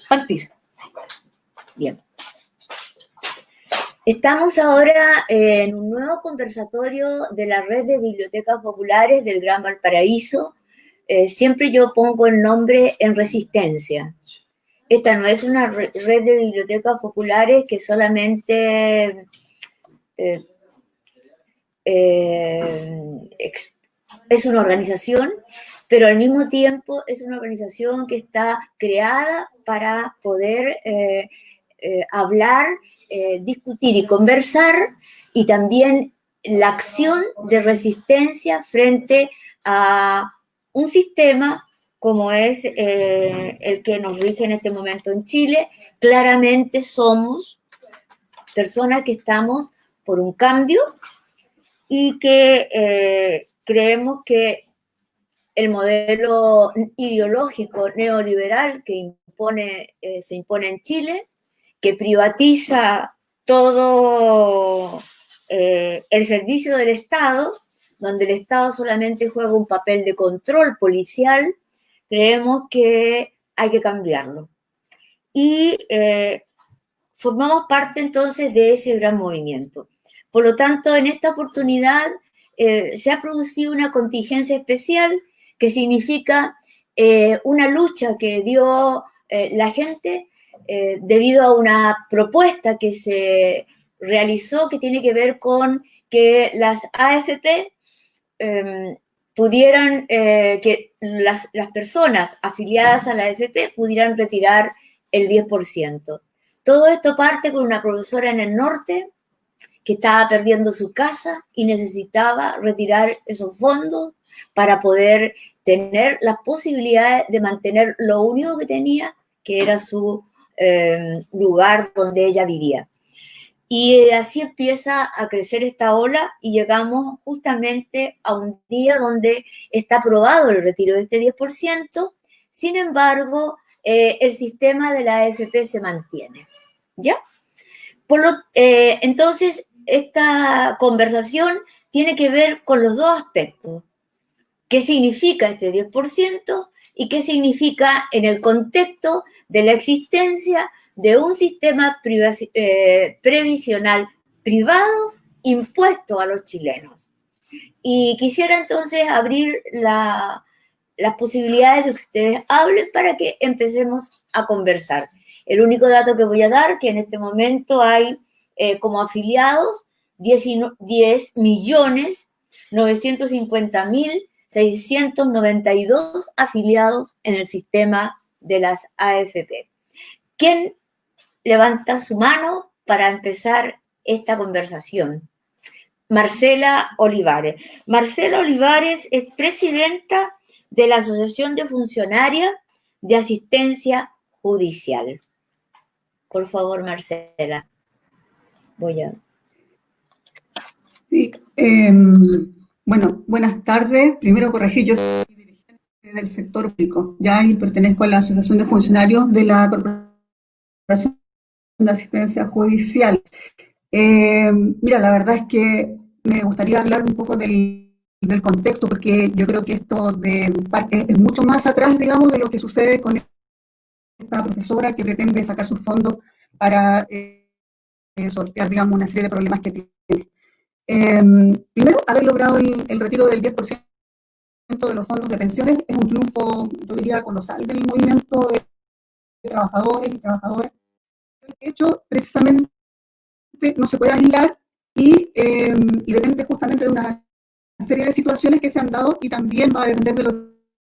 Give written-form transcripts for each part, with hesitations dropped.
Partir. Bien. Estamos ahora en un nuevo conversatorio de la red de bibliotecas populares del Gran Valparaíso. Siempre yo pongo el nombre en resistencia. Esta no es una red de bibliotecas populares que solamente es una organización, pero al mismo tiempo es una organización que está creada para poder hablar, discutir y conversar, y también la acción de resistencia frente a un sistema como es el que nos rige en este momento en Chile. Claramente somos personas que estamos por un cambio y que creemos que el modelo ideológico neoliberal que se impone en Chile, que privatiza todo el servicio del Estado, donde el Estado solamente juega un papel de control policial, creemos que hay que cambiarlo. Y formamos parte entonces de ese gran movimiento. Por lo tanto, en esta oportunidad se ha producido una contingencia especial que significa una lucha que dio la gente debido a una propuesta que se realizó que tiene que ver con que las AFP pudieran, que las personas afiliadas a la AFP pudieran retirar el 10%. Todo esto parte con una profesora en el norte que estaba perdiendo su casa y necesitaba retirar esos fondos para poder tener las posibilidades de mantener lo único que tenía, que era su lugar donde ella vivía. Y así empieza a crecer esta ola y llegamos justamente a un día donde está aprobado el retiro de este 10%, sin embargo, el sistema de la AFP se mantiene, ¿ya? Entonces, esta conversación tiene que ver con los dos aspectos. ¿Qué significa este 10% y qué significa en el contexto de la existencia de un sistema previsional privado impuesto a los chilenos? Y quisiera entonces abrir las posibilidades de que ustedes hablen para que empecemos a conversar. El único dato que voy a dar, que en este momento hay como afiliados 10.950.692 afiliados en el sistema de las AFP. ¿Quién levanta su mano para empezar esta conversación? Marcela Olivares. Marcela Olivares es presidenta de la Asociación de Funcionarias de Asistencia Judicial. Por favor, Marcela. Sí, bueno, buenas tardes. Primero corregir, yo soy dirigente del sector público, ya y pertenezco a la Asociación de Funcionarios de la Corporación de Asistencia Judicial. Mira, la verdad es que me gustaría hablar un poco del contexto, porque yo creo que esto es mucho más atrás, digamos, de lo que sucede con esta profesora que pretende sacar sus fondos para sortear, digamos, una serie de problemas que tiene. Primero, haber logrado el retiro del 10% de los fondos de pensiones es un triunfo, yo diría, colosal del movimiento de trabajadores y trabajadoras. De hecho, precisamente no se puede aislar y depende justamente de una serie de situaciones que se han dado y también va a depender de lo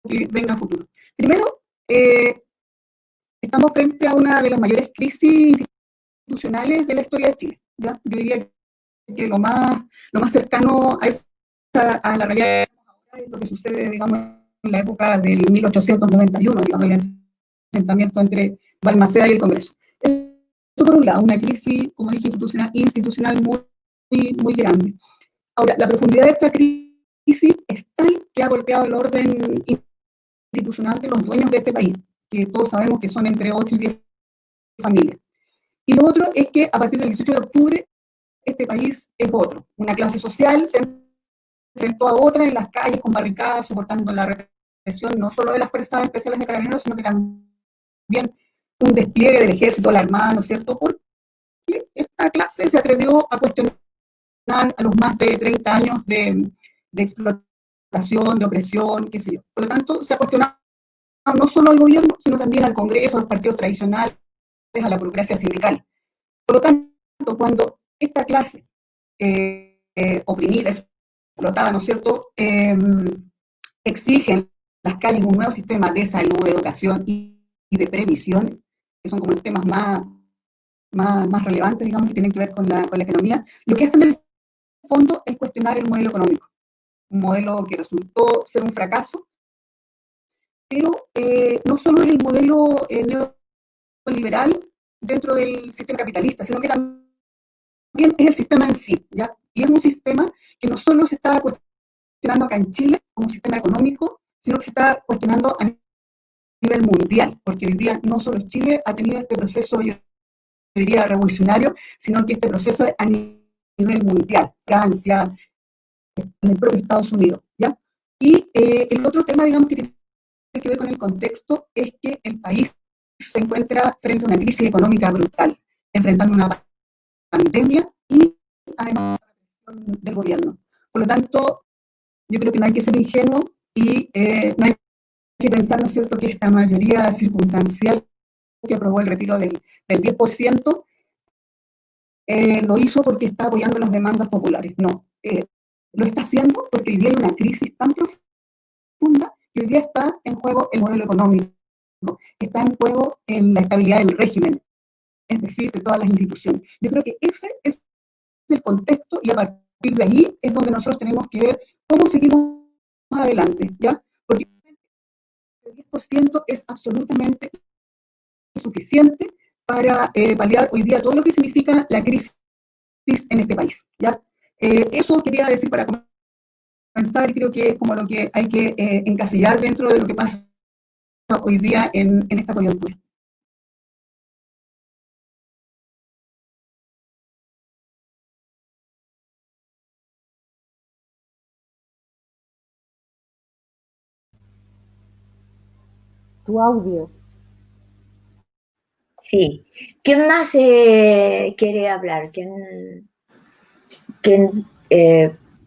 que venga a futuro. Primero, estamos frente a una de las mayores crisis institucionales de la historia de Chile, ¿ya? Yo diría que lo más cercano a la realidad es lo que sucede, digamos, en la época del 1891, digamos, el enfrentamiento entre Balmaceda y el Congreso. Eso por un lado, una crisis, como dije, institucional muy grande. Ahora, la profundidad de esta crisis es tal que ha golpeado el orden institucional de los dueños de este país, que todos sabemos que son entre 8 y 10 familias. Y lo otro es que a partir del 18 de octubre este país es otro. Una clase social se enfrentó a otra en las calles con barricadas, soportando la represión no solo de las fuerzas especiales de Carabineros, sino que también un despliegue del ejército, la armada, ¿no es cierto? Porque esta clase se atrevió a cuestionar a los más de 30 años de explotación, de opresión, qué sé yo. Por lo tanto, se ha cuestionado no solo al gobierno, sino también al Congreso, a los partidos tradicionales, a la burocracia sindical. Por lo tanto, cuando esta clase oprimida, explotada, ¿no es cierto?, exige en las calles un nuevo sistema de salud, de educación y de previsión, que son como los temas más relevantes, digamos, que tienen que ver con la economía, lo que hacen en el fondo es cuestionar el modelo económico, un modelo que resultó ser un fracaso, pero no solo es el modelo neoliberal dentro del sistema capitalista, sino que también es el sistema en sí, ¿ya? Y es un sistema que no solo se está cuestionando acá en Chile como un sistema económico, sino que se está cuestionando a nivel mundial, porque hoy día no solo Chile ha tenido este proceso, yo diría, revolucionario, sino que este proceso es a nivel mundial, Francia, en el propio Estados Unidos, ¿ya? Y el otro tema, digamos, que tiene que ver con el contexto es que el país se encuentra frente a una crisis económica brutal, enfrentando una pandemia y además del gobierno. Por lo tanto, yo creo que no hay que ser ingenuo y no hay que pensar, ¿no es cierto?, que esta mayoría circunstancial que aprobó el retiro del 10% lo hizo porque está apoyando las demandas populares. No, lo está haciendo porque hoy día hay una crisis tan profunda que hoy día está en juego el modelo económico, está en juego la estabilidad del régimen, es decir, de todas las instituciones. Yo creo que ese es el contexto y a partir de ahí es donde nosotros tenemos que ver cómo seguimos adelante, ¿ya? Porque el 10% es absolutamente suficiente para paliar hoy día todo lo que significa la crisis en este país, ¿ya? Eso quería decir para comenzar, creo que es como lo que hay que encasillar dentro de lo que pasa hoy día en esta coyuntura. Tu audio. Sí. ¿Quién más quiere hablar? ¿Quién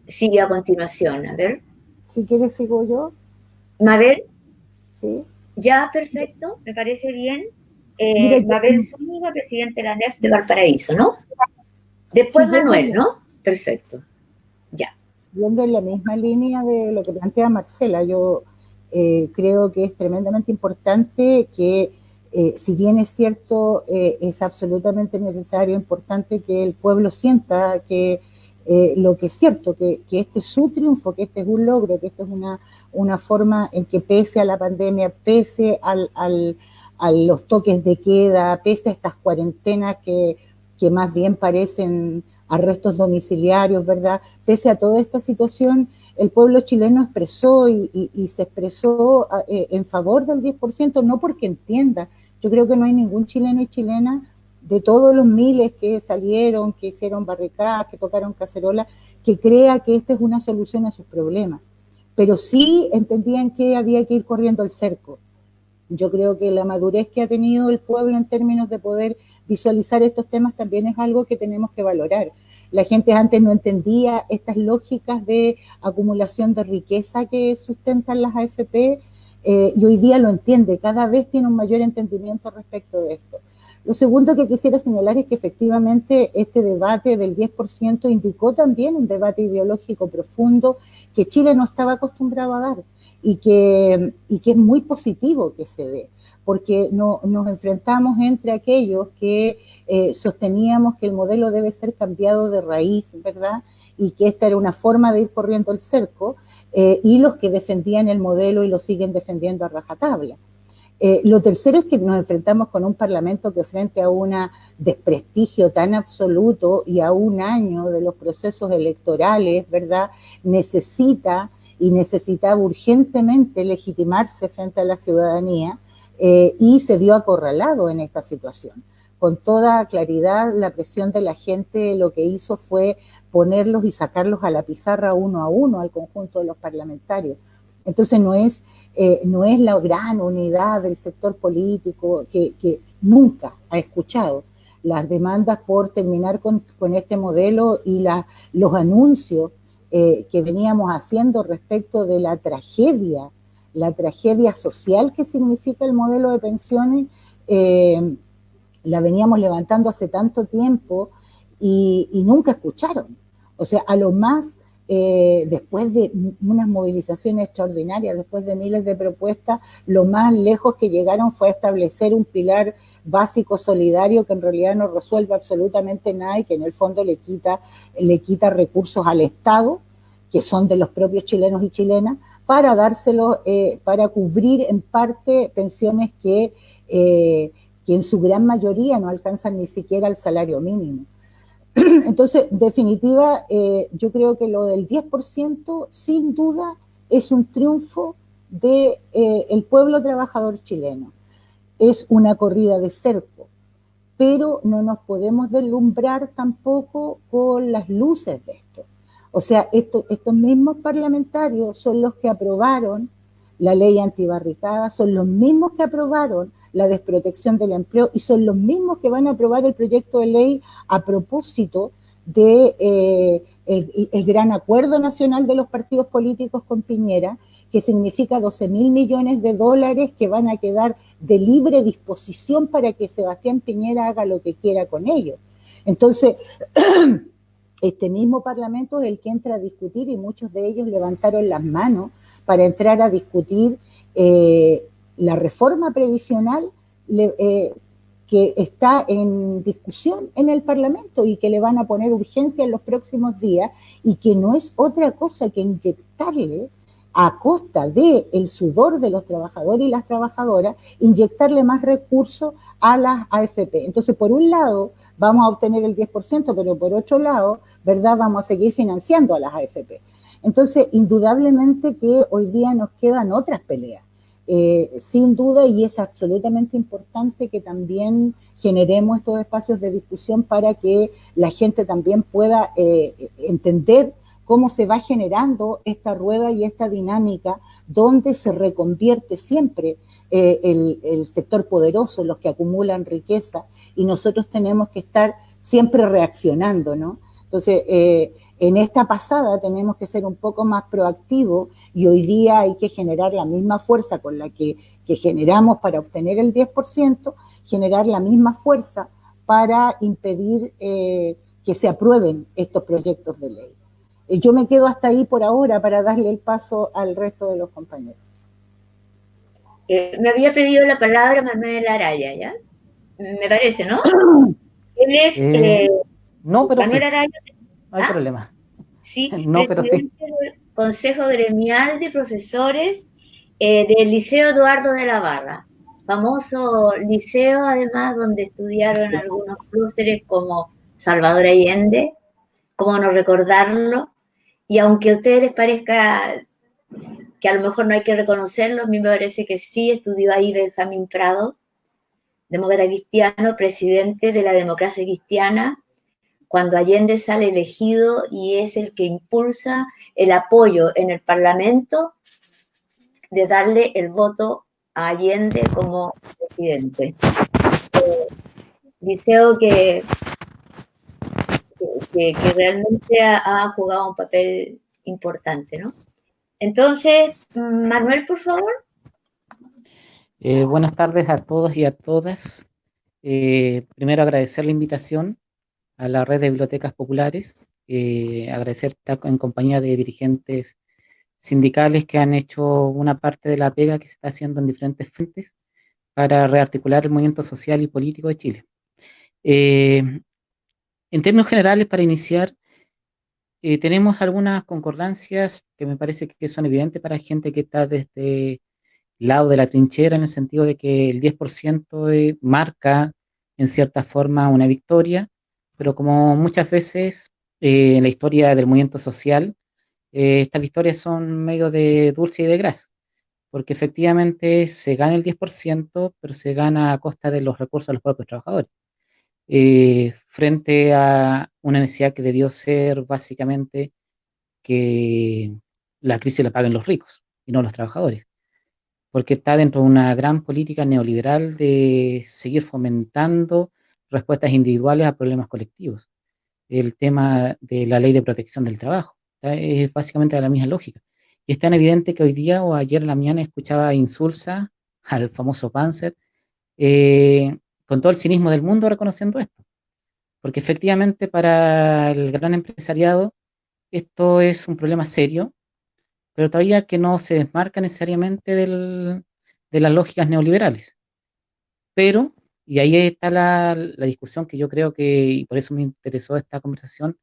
sigue a continuación? A ver. Si quieres, sigo yo. Mabel. Sí. Ya, perfecto, me parece bien. Mira, Mabel Zúñiga, presidente de la NEF de Valparaíso, ¿no? Después Manuel, ¿no? Perfecto. Ya. Siguiendo en la misma línea de lo que plantea Marcela, yo creo que es tremendamente importante que, si bien es cierto, es absolutamente necesario, importante que el pueblo sienta que lo que es cierto, que este es su triunfo, que este es un logro, que esto es una forma en que pese a la pandemia, pese a los toques de queda, pese a estas cuarentenas que más bien parecen arrestos domiciliarios, ¿verdad? Pese a toda esta situación, el pueblo chileno expresó y se expresó en favor del 10%, no porque entienda. Yo creo que no hay ningún chileno y chilena de todos los miles que salieron, que hicieron barricadas, que tocaron cacerolas, que crea que esta es una solución a sus problemas. Pero sí entendían que había que ir corriendo el cerco. Yo creo que la madurez que ha tenido el pueblo en términos de poder visualizar estos temas también es algo que tenemos que valorar. La gente antes no entendía estas lógicas de acumulación de riqueza que sustentan las AFP y hoy día lo entiende, cada vez tiene un mayor entendimiento respecto de esto. Lo segundo que quisiera señalar es que efectivamente este debate del 10% indicó también un debate ideológico profundo que Chile no estaba acostumbrado a dar y que es muy positivo que se dé, porque nos enfrentamos entre aquellos que sosteníamos que el modelo debe ser cambiado de raíz, ¿verdad? Y que esta era una forma de ir corriendo el cerco, y los que defendían el modelo y lo siguen defendiendo a rajatabla. Lo tercero es que nos enfrentamos con un parlamento que frente a un desprestigio tan absoluto y a un año de los procesos electorales, ¿verdad? Necesitaba urgentemente legitimarse frente a la ciudadanía y se vio acorralado en esta situación. Con toda claridad, la presión de la gente lo que hizo fue ponerlos y sacarlos a la pizarra uno a uno al conjunto de los parlamentarios. Entonces no es la gran unidad del sector político que nunca ha escuchado las demandas por terminar con este modelo y los anuncios que veníamos haciendo respecto de la tragedia social que significa el modelo de pensiones, la veníamos levantando hace tanto tiempo y nunca escucharon. O sea, a lo más, después de unas movilizaciones extraordinarias, después de miles de propuestas, lo más lejos que llegaron fue a establecer un pilar básico solidario que en realidad no resuelve absolutamente nada y que en el fondo le quita recursos al Estado, que son de los propios chilenos y chilenas, para dárselos, para cubrir en parte pensiones que en su gran mayoría no alcanzan ni siquiera el salario mínimo. Entonces, en definitiva, yo creo que lo del 10% sin duda es un triunfo del pueblo trabajador chileno. Es una corrida de cerco, pero no nos podemos deslumbrar tampoco con las luces de esto. O sea, estos mismos parlamentarios son los que aprobaron la ley antibarricada, son los mismos que aprobaron la desprotección del empleo y son los mismos que van a aprobar el proyecto de ley a propósito de el gran acuerdo nacional de los partidos políticos con Piñera, que significa 12.000 millones de dólares que van a quedar de libre disposición para que Sebastián Piñera haga lo que quiera con ellos. Entonces, este mismo Parlamento es el que entra a discutir y muchos de ellos levantaron las manos para entrar a discutir la reforma previsional que está en discusión en el Parlamento y que le van a poner urgencia en los próximos días y que no es otra cosa que inyectarle a costa del sudor de los trabajadores y las trabajadoras, inyectarle más recursos a las AFP. Entonces, por un lado, vamos a obtener el 10%, pero por otro lado, ¿verdad?, vamos a seguir financiando a las AFP. Entonces, indudablemente que hoy día nos quedan otras peleas. Sin duda, y es absolutamente importante que también generemos estos espacios de discusión para que la gente también pueda entender cómo se va generando esta rueda y esta dinámica donde se reconvierte siempre el sector poderoso, los que acumulan riqueza, y nosotros tenemos que estar siempre reaccionando, ¿no? Entonces, en esta pasada tenemos que ser un poco más proactivos y hoy día hay que generar la misma fuerza con la que generamos para obtener el 10%, generar la misma fuerza para impedir que se aprueben estos proyectos de ley. Yo me quedo hasta ahí por ahora para darle el paso al resto de los compañeros. Me había pedido la palabra Manuel Araya, ¿ya? Me parece, ¿no? Él es no, pero Manuel sí. Araya. No hay problema. Sí, no, pero sí. del Consejo Gremial de Profesores del Liceo Eduardo de la Barra. Famoso liceo, además, donde estudiaron algunos próceres como Salvador Allende, cómo no recordarlo. Y aunque a ustedes les parezca que a lo mejor no hay que reconocerlo, a mí me parece que sí, estudió ahí Benjamín Prado, demócrata cristiano, presidente de la democracia cristiana, cuando Allende sale elegido y es el que impulsa el apoyo en el Parlamento de darle el voto a Allende como presidente. Liceo que realmente ha jugado un papel importante, ¿no? Entonces, Manuel, por favor. Buenas tardes a todos y a todas. Primero agradecer la invitación a la red de bibliotecas populares, agradecer estar en compañía de dirigentes sindicales que han hecho una parte de la pega que se está haciendo en diferentes frentes para rearticular el movimiento social y político de Chile. En términos generales, para iniciar, tenemos algunas concordancias que me parece que son evidentes para gente que está desde el lado de la trinchera, en el sentido de que el 10% marca en cierta forma una victoria, pero como muchas veces en la historia del movimiento social, estas victorias son medio de dulce y de gras, porque efectivamente se gana el 10%, pero se gana a costa de los recursos de los propios trabajadores. Frente a una necesidad que debió ser básicamente que la crisis la paguen los ricos y no los trabajadores. porque está dentro de una gran política neoliberal de seguir fomentando respuestas individuales a problemas colectivos. El tema de la ley de protección del trabajo, ¿está? Es básicamente de la misma lógica. Y es tan evidente que hoy día o ayer en la mañana escuchaba Insulza, al famoso Panzer, eh, con todo el cinismo del mundo reconociendo esto, porque efectivamente para el gran empresariado esto es un problema serio, pero todavía que no se desmarca necesariamente de las lógicas neoliberales. Pero, y ahí está la discusión que yo creo que, y por eso me interesó esta conversación,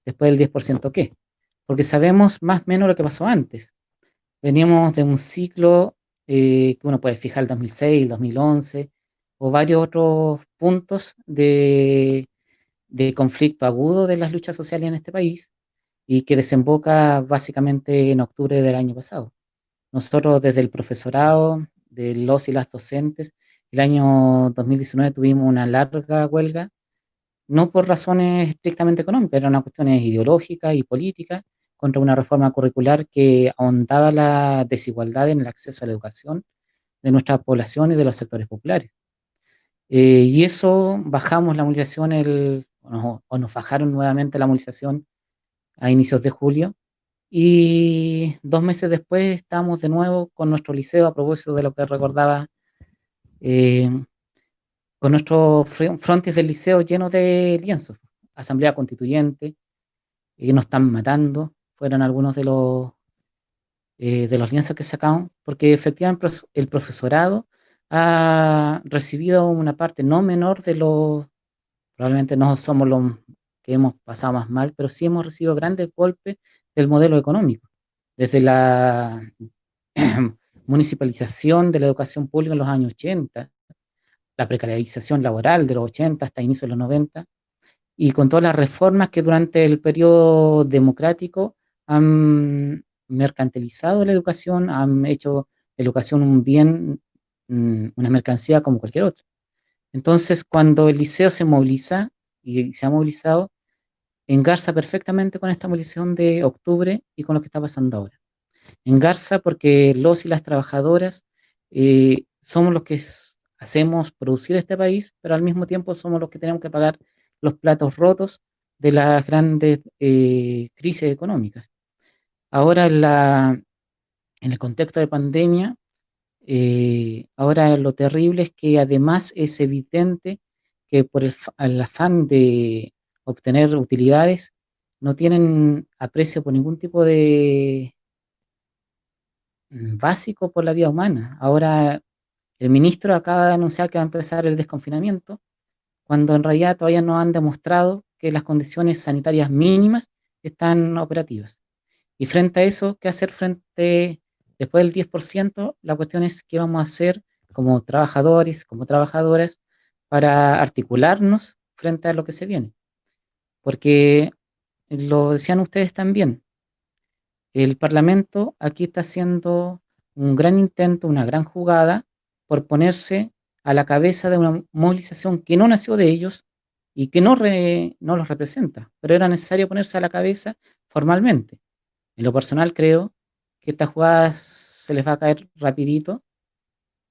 después del 10% ¿qué? Porque sabemos más o menos lo que pasó antes. Veníamos de un ciclo que uno puede fijar el 2006, el 2011, o varios otros puntos de conflicto agudo de las luchas sociales en este país y que desemboca básicamente en octubre del año pasado. Nosotros desde el profesorado, de los y las docentes, el año 2019 tuvimos una larga huelga, no por razones estrictamente económicas, eran unas cuestiones ideológicas y políticas contra una reforma curricular que ahondaba la desigualdad en el acceso a la educación de nuestra población y de los sectores populares. Y eso bajamos la movilización, o nos bajaron nuevamente la movilización a inicios de julio, y 2 meses después estamos de nuevo con nuestro liceo, a propósito de lo que recordaba, eh, con nuestro frontis del liceo lleno de lienzos, asamblea constituyente, y nos están matando, fueron algunos de los lienzos que sacamos, porque efectivamente el profesorado ha recibido una parte no menor de los, probablemente no somos los que hemos pasado más mal, pero sí hemos recibido grandes golpes del modelo económico, desde la municipalización de la educación pública en los años 80, la precarización laboral de los 80 hasta inicios de los 90, y con todas las reformas que durante el periodo democrático han mercantilizado la educación, han hecho la educación un bien, una mercancía como cualquier otra. Entonces, cuando el liceo se moviliza y se ha movilizado, engarza perfectamente con esta movilización de octubre y con lo que está pasando ahora. Engarza porque los y las trabajadoras somos los que hacemos producir este país, pero al mismo tiempo somos los que tenemos que pagar los platos rotos de las grandes crisis económicas. Ahora en el contexto de pandemia, ahora lo terrible es que además es evidente que por el afán de obtener utilidades no tienen aprecio por ningún tipo de básico por la vida humana. Ahora el ministro acaba de anunciar que va a empezar el desconfinamiento, cuando en realidad todavía no han demostrado que las condiciones sanitarias mínimas están operativas. Y frente a eso, ¿qué hacer después del 10%? La cuestión es qué vamos a hacer como trabajadores, como trabajadoras, para articularnos frente a lo que se viene. Porque lo decían ustedes también, el Parlamento aquí está haciendo un gran intento, una gran jugada por ponerse a la cabeza de una movilización que no nació de ellos y que no los representa, pero era necesario ponerse a la cabeza formalmente. En lo personal creo que esta jugada se les va a caer rapidito,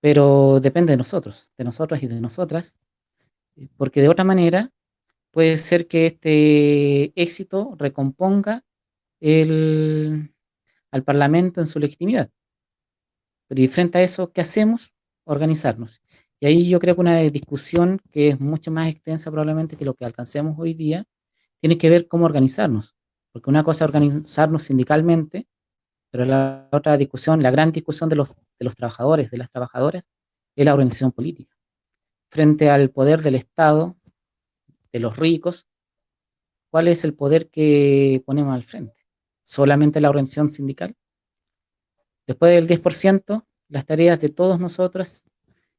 pero depende de nosotras y de nosotras, porque de otra manera puede ser que este éxito recomponga el, al Parlamento en su legitimidad. Pero y frente a eso, ¿qué hacemos? Organizarnos. Y ahí yo creo que una discusión que es mucho más extensa probablemente que lo que alcancemos hoy día, tiene que ver cómo organizarnos. Porque una cosa es organizarnos sindicalmente, pero la otra discusión, la gran discusión de los trabajadores, de las trabajadoras, es la organización política. Frente al poder del Estado, de los ricos, ¿cuál es el poder que ponemos al frente? ¿Solamente la organización sindical? Después del 10%, las tareas de todos nosotros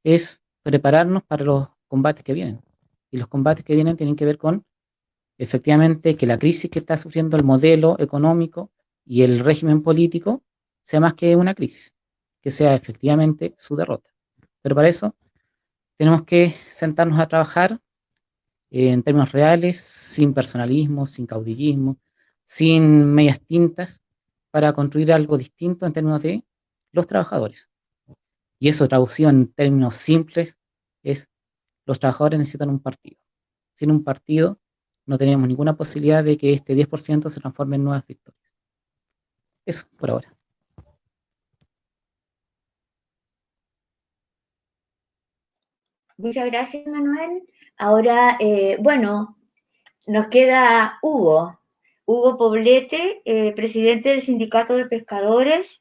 es prepararnos para los combates que vienen. Y los combates que vienen tienen que ver con, efectivamente, que la crisis que está sufriendo el modelo económico y el régimen político sea más que una crisis, que sea efectivamente su derrota. Pero para eso tenemos que sentarnos a trabajar en términos reales, sin personalismo, sin caudillismo, sin medias tintas, para construir algo distinto en términos de los trabajadores. Y eso traducido en términos simples es: los trabajadores necesitan un partido. Sin un partido no tenemos ninguna posibilidad de que este 10% se transforme en nuevas victorias. Eso por ahora. Muchas gracias, Manuel. Ahora, bueno, nos queda Hugo Poblete, presidente del Sindicato de Pescadores,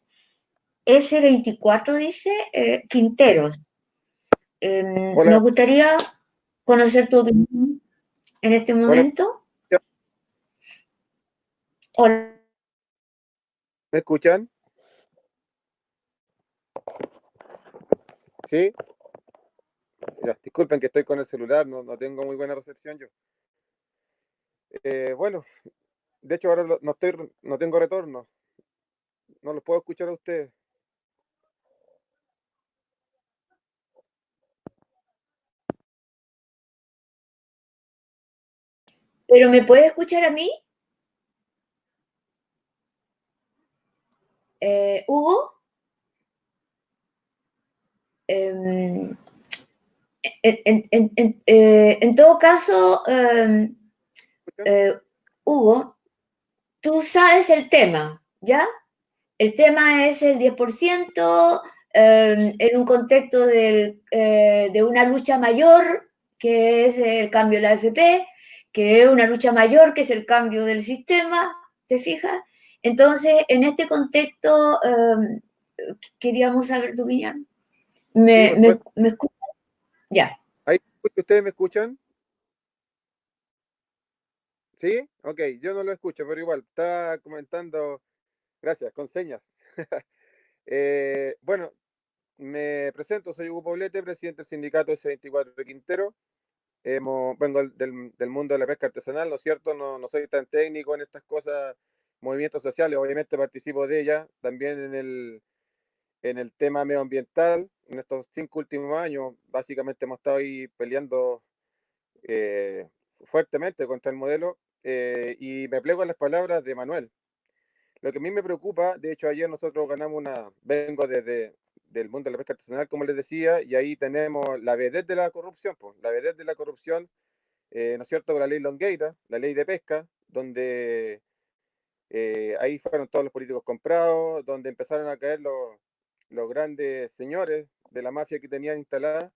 S24, dice, Quinteros. Hola, Nos gustaría conocer tu opinión en este hola, momento. Hola. ¿me escuchan? ¿Sí? Ya, disculpen que estoy con el celular, no tengo muy buena recepción yo. Bueno, de hecho ahora no tengo retorno, no los puedo escuchar a ustedes. ¿Pero me puedes escuchar a mí? Hugo. En, en todo caso, ¿Escuchan? Hugo, tú sabes el tema, ¿ya? El tema es el 10% en un contexto de una lucha mayor, que es el cambio de la AFP, que es una lucha mayor, que es el cambio del sistema, ¿te fijas? Entonces, en este contexto, queríamos saber tu opinión. Sí, por supuesto. ¿Me escuchas? Ya. Ahí, ¿ustedes me escuchan? ¿Sí? Ok, yo no lo escucho, pero igual, está comentando, gracias, con señas. Bueno, me presento, soy Hugo Poblete, presidente del sindicato S24 de Quintero. Vengo del mundo de la pesca artesanal, ¿no es cierto? No soy tan técnico en estas cosas, movimientos sociales, obviamente participo de ellas, también en el tema medioambiental. En estos 5 últimos años, básicamente hemos estado ahí peleando eh, fuertemente contra el modelo, y me plego a las palabras de Manuel. Lo que a mí me preocupa, de hecho ayer nosotros vengo del mundo de la pesca artesanal, como les decía, y ahí tenemos la vedette de la corrupción, pues, la vedette de la corrupción, ¿no es cierto?, con la ley Longueira, la ley de pesca, donde ahí fueron todos los políticos comprados, donde empezaron a caer los grandes señores de la mafia que tenían instalada.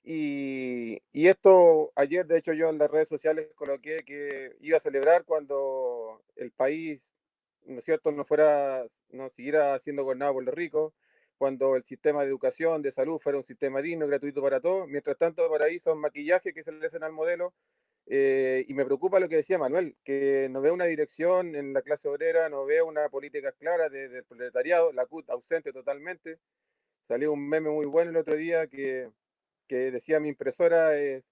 Y esto, ayer de hecho yo en las redes sociales coloqué que iba a celebrar cuando el país, ¿no es cierto?, no siguiera siendo gobernado por los ricos, cuando el sistema de educación, de salud fuera un sistema digno y gratuito para todos. Mientras tanto, por ahí son maquillajes que se le hacen al modelo. Y me preocupa lo que decía Manuel, que no veo una dirección en la clase obrera, no veo una política clara del proletariado, la CUT ausente totalmente. Salió un meme muy bueno el otro día que decía: mi impresora es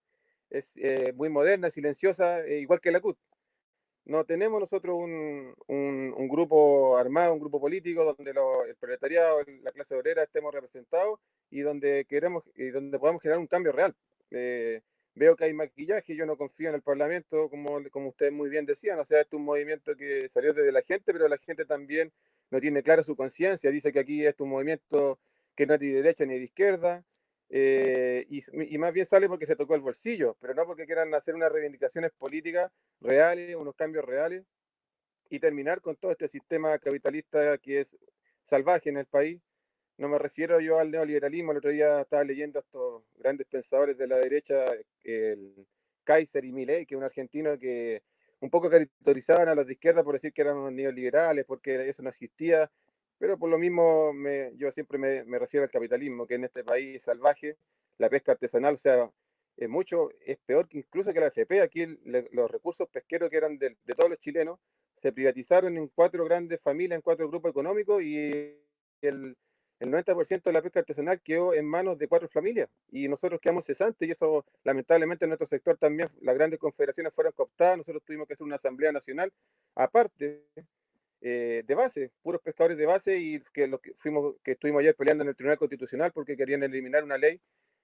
muy moderna, silenciosa, igual que la CUT. No tenemos nosotros un grupo armado, un grupo político donde el proletariado, la clase obrera estemos representados y donde podamos generar un cambio real. Veo que hay maquillaje, yo no confío en el Parlamento, como ustedes muy bien decían. O sea, este es un movimiento que salió desde la gente, pero la gente también no tiene clara su conciencia. Dice que aquí es un movimiento que no es ni de derecha ni de izquierda, y más bien sale porque se tocó el bolsillo, pero no porque quieran hacer unas reivindicaciones políticas reales, unos cambios reales, y terminar con todo este sistema capitalista que es salvaje en el país. No me refiero yo al neoliberalismo. El otro día estaba leyendo a estos grandes pensadores de la derecha, el Kaiser y Milei, que es un argentino que un poco caricaturizaban a los de izquierda por decir que eran neoliberales, porque eso no existía. Pero por lo mismo, yo siempre me refiero al capitalismo, que en este país salvaje, la pesca artesanal, o sea, es peor que incluso que la FP. Aquí los recursos pesqueros que eran de todos los chilenos se privatizaron en 4 grandes familias, en 4 grupos económicos, y el, el 90% de la pesca artesanal quedó en manos de 4 familias y nosotros quedamos cesantes. Y eso, lamentablemente, en nuestro sector también las grandes confederaciones fueron cooptadas. Nosotros tuvimos que hacer una asamblea nacional aparte, de base, puros pescadores de base, y que estuvimos ayer peleando en el Tribunal Constitucional porque querían eliminar una ley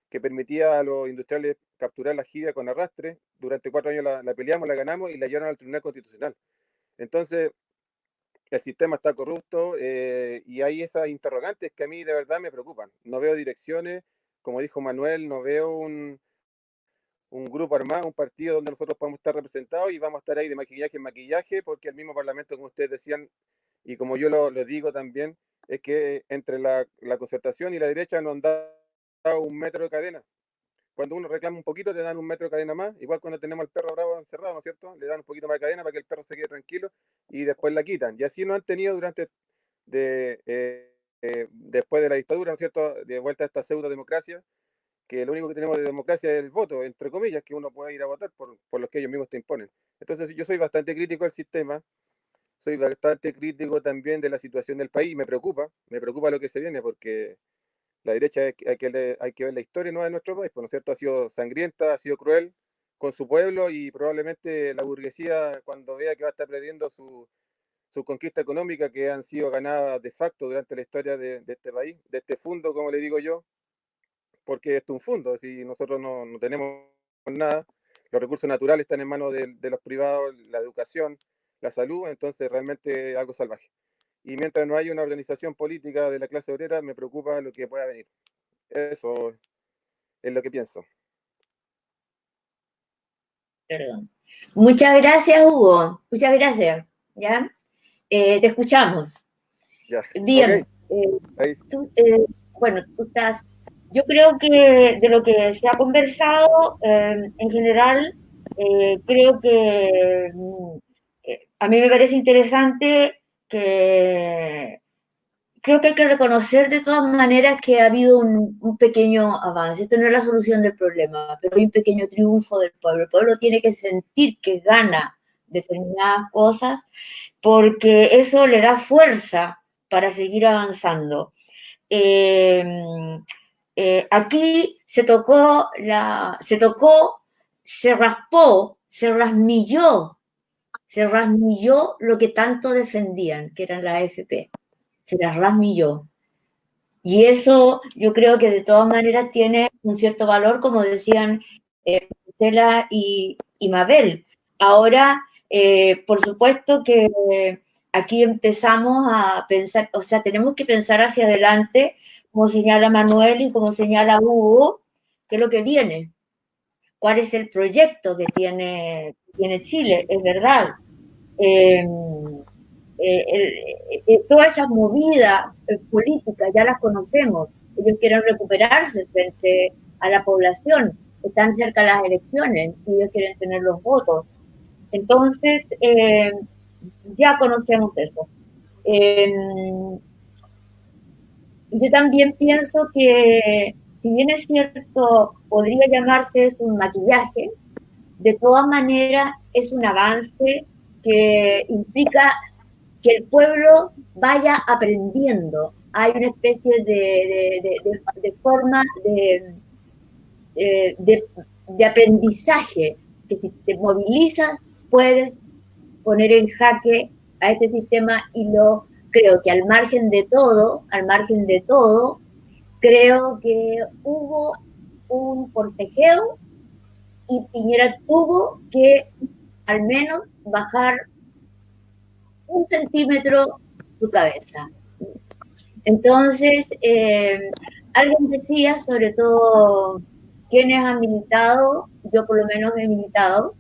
que permitía a los industriales capturar la jibia con arrastre. Durante 4 años la peleamos, la ganamos y la llevaron al Tribunal Constitucional. Entonces, el sistema está corrupto y hay esas interrogantes que a mí de verdad me preocupan. No veo direcciones, como dijo Manuel, no veo un grupo armado, un partido donde nosotros podamos estar representados y vamos a estar ahí de maquillaje en maquillaje, porque el mismo Parlamento, como ustedes decían, y como yo lo digo también, es que entre la concertación y la derecha nos han dado un metro de cadena. Cuando uno reclama un poquito, te dan un metro de cadena más, igual cuando tenemos al perro bravo encerrado, ¿no es cierto? Le dan un poquito más de cadena para que el perro se quede tranquilo y después la quitan. Y así nos han tenido durante, después de la dictadura, ¿no es cierto?, de vuelta a esta pseudo democracia, que lo único que tenemos de democracia es el voto, entre comillas, que uno puede ir a votar por los que ellos mismos te imponen. Entonces yo soy bastante crítico del sistema, soy bastante crítico también de la situación del país, me preocupa lo que se viene, porque la derecha hay que ver la historia nueva de nuestro país, ¿no es cierto? Ha sido sangrienta, ha sido cruel con su pueblo y probablemente la burguesía, cuando vea que va a estar perdiendo su conquista económica que han sido ganadas de facto durante la historia de este país, de este fondo, como le digo yo, porque esto es un fondo, si nosotros no tenemos nada, los recursos naturales están en manos de los privados, la educación, la salud, entonces realmente es algo salvaje. Y mientras no haya una organización política de la clase obrera, me preocupa lo que pueda venir. Eso es lo que pienso. Perdón. Muchas gracias, Hugo. Muchas gracias. ¿Ya? Te escuchamos. Ya. Bien. Okay. Bueno, tú estás. Yo creo que de lo que se ha conversado, en general, creo que a mí me parece interesante que creo que hay que reconocer de todas maneras que ha habido un pequeño avance. Esto no es la solución del problema, pero hay un pequeño triunfo del pueblo. El pueblo tiene que sentir que gana determinadas cosas porque eso le da fuerza para seguir avanzando. Aquí se raspó, se rasmilló lo que tanto defendían, que eran la AFP. Se las rasmilló. Y eso yo creo que de todas maneras tiene un cierto valor, como decían Marcela y Mabel. Ahora, por supuesto que aquí empezamos a pensar, o sea, tenemos que pensar hacia adelante, como señala Manuel y como señala Hugo, qué es lo que viene, cuál es el proyecto que tiene Chile, es verdad. Todas esas movidas políticas ya las conocemos. Ellos quieren recuperarse frente a la población, están cerca de las elecciones y ellos quieren tener los votos. Entonces, ya conocemos eso. Yo también pienso que, si bien es cierto, podría llamarse es un maquillaje, de todas maneras es un avance que implica que el pueblo vaya aprendiendo. Hay una especie de forma de aprendizaje, que si te movilizas puedes poner en jaque a este sistema y lo creo que al margen de todo, creo que hubo un forcejeo y Piñera tuvo que al menos bajar 1 centímetro su cabeza. Entonces, alguien decía, sobre todo quienes han militado, yo por lo menos he militado,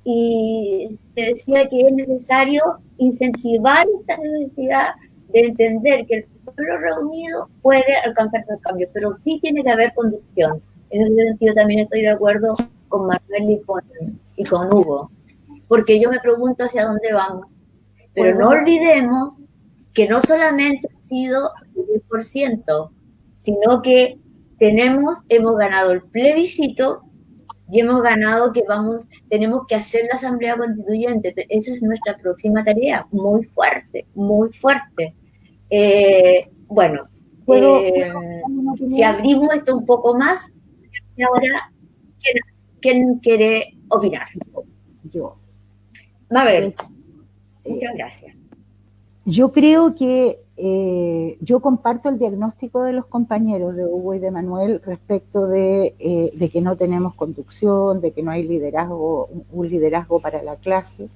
y se decía que es necesario incentivar esta necesidad de entender que el pueblo reunido puede alcanzar los cambios, pero sí tiene que haber conducción. En ese sentido también estoy de acuerdo con Manuel y con Hugo, porque yo me pregunto hacia dónde vamos. Pero no olvidemos que no solamente ha sido el 10%, sino que hemos ganado el plebiscito y hemos ganado que tenemos que hacer la Asamblea Constituyente. Esa es nuestra próxima tarea, muy fuerte, muy fuerte. Bueno, si abrimos esto un poco más, ahora, ¿quién quiere opinar? Yo. A ver. Muchas gracias. Yo creo que yo comparto el diagnóstico de los compañeros de Hugo y de Manuel respecto de que no tenemos conducción, de que no hay liderazgo, un liderazgo para la clase,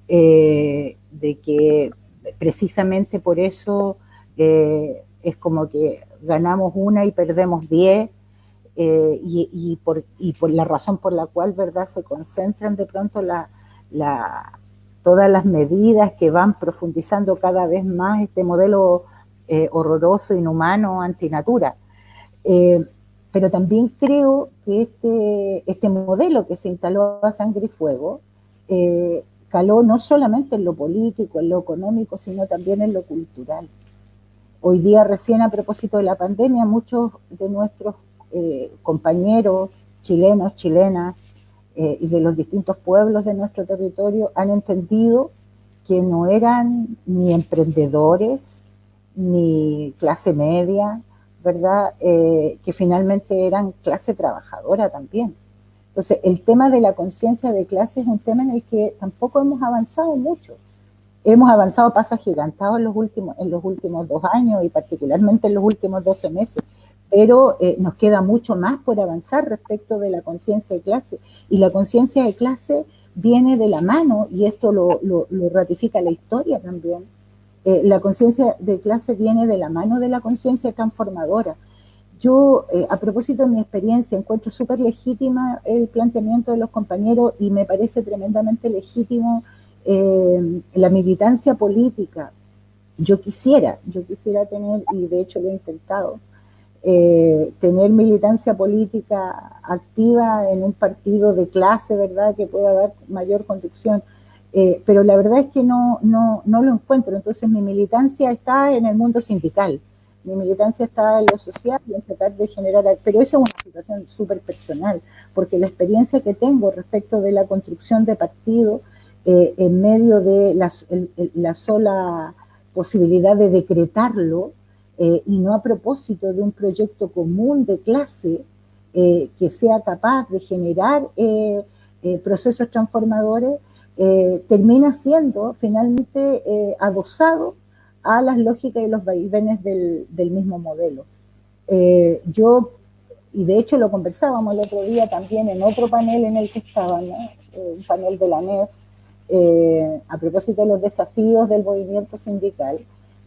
de que precisamente por eso es como que ganamos una y perdemos 10, y por la razón por la cual, ¿verdad?, se concentran de pronto todas las medidas que van profundizando cada vez más este modelo horroroso, inhumano, antinatura. Pero también creo que este modelo que se instaló a sangre y fuego caló no solamente en lo político, en lo económico, sino también en lo cultural. Hoy día, recién a propósito de la pandemia, muchos de nuestros compañeros chilenos, chilenas, y de los distintos pueblos de nuestro territorio han entendido que no eran ni emprendedores, ni clase media, ¿verdad? Que finalmente eran clase trabajadora también. Entonces, el tema de la conciencia de clase es un tema en el que tampoco hemos avanzado mucho. Hemos avanzado a pasos agigantados en los últimos 2 años y particularmente en los últimos 12 meses, pero nos queda mucho más por avanzar respecto de la conciencia de clase. Y la conciencia de clase viene de la mano, y esto lo ratifica la historia también. La conciencia de clase viene de la mano de la conciencia transformadora. Yo, a propósito de mi experiencia, encuentro súper legítima el planteamiento de los compañeros y me parece tremendamente legítimo la militancia política. Yo quisiera tener, y de hecho lo he intentado, tener militancia política activa en un partido de clase, ¿verdad?, que pueda dar mayor conducción. Pero la verdad es que no lo encuentro. Entonces mi militancia está en el mundo sindical, mi militancia está en lo social y en tratar de generar, pero eso es una situación súper personal, porque la experiencia que tengo respecto de la construcción de partido en medio de la sola posibilidad de decretarlo, y no a propósito de un proyecto común de clase que sea capaz de generar procesos transformadores, termina siendo finalmente adosado a las lógicas y los vaivenes del mismo modelo. Y de hecho lo conversábamos el otro día también en otro panel en el que estaba, ¿no? Un panel de la NEF, a propósito de los desafíos del movimiento sindical.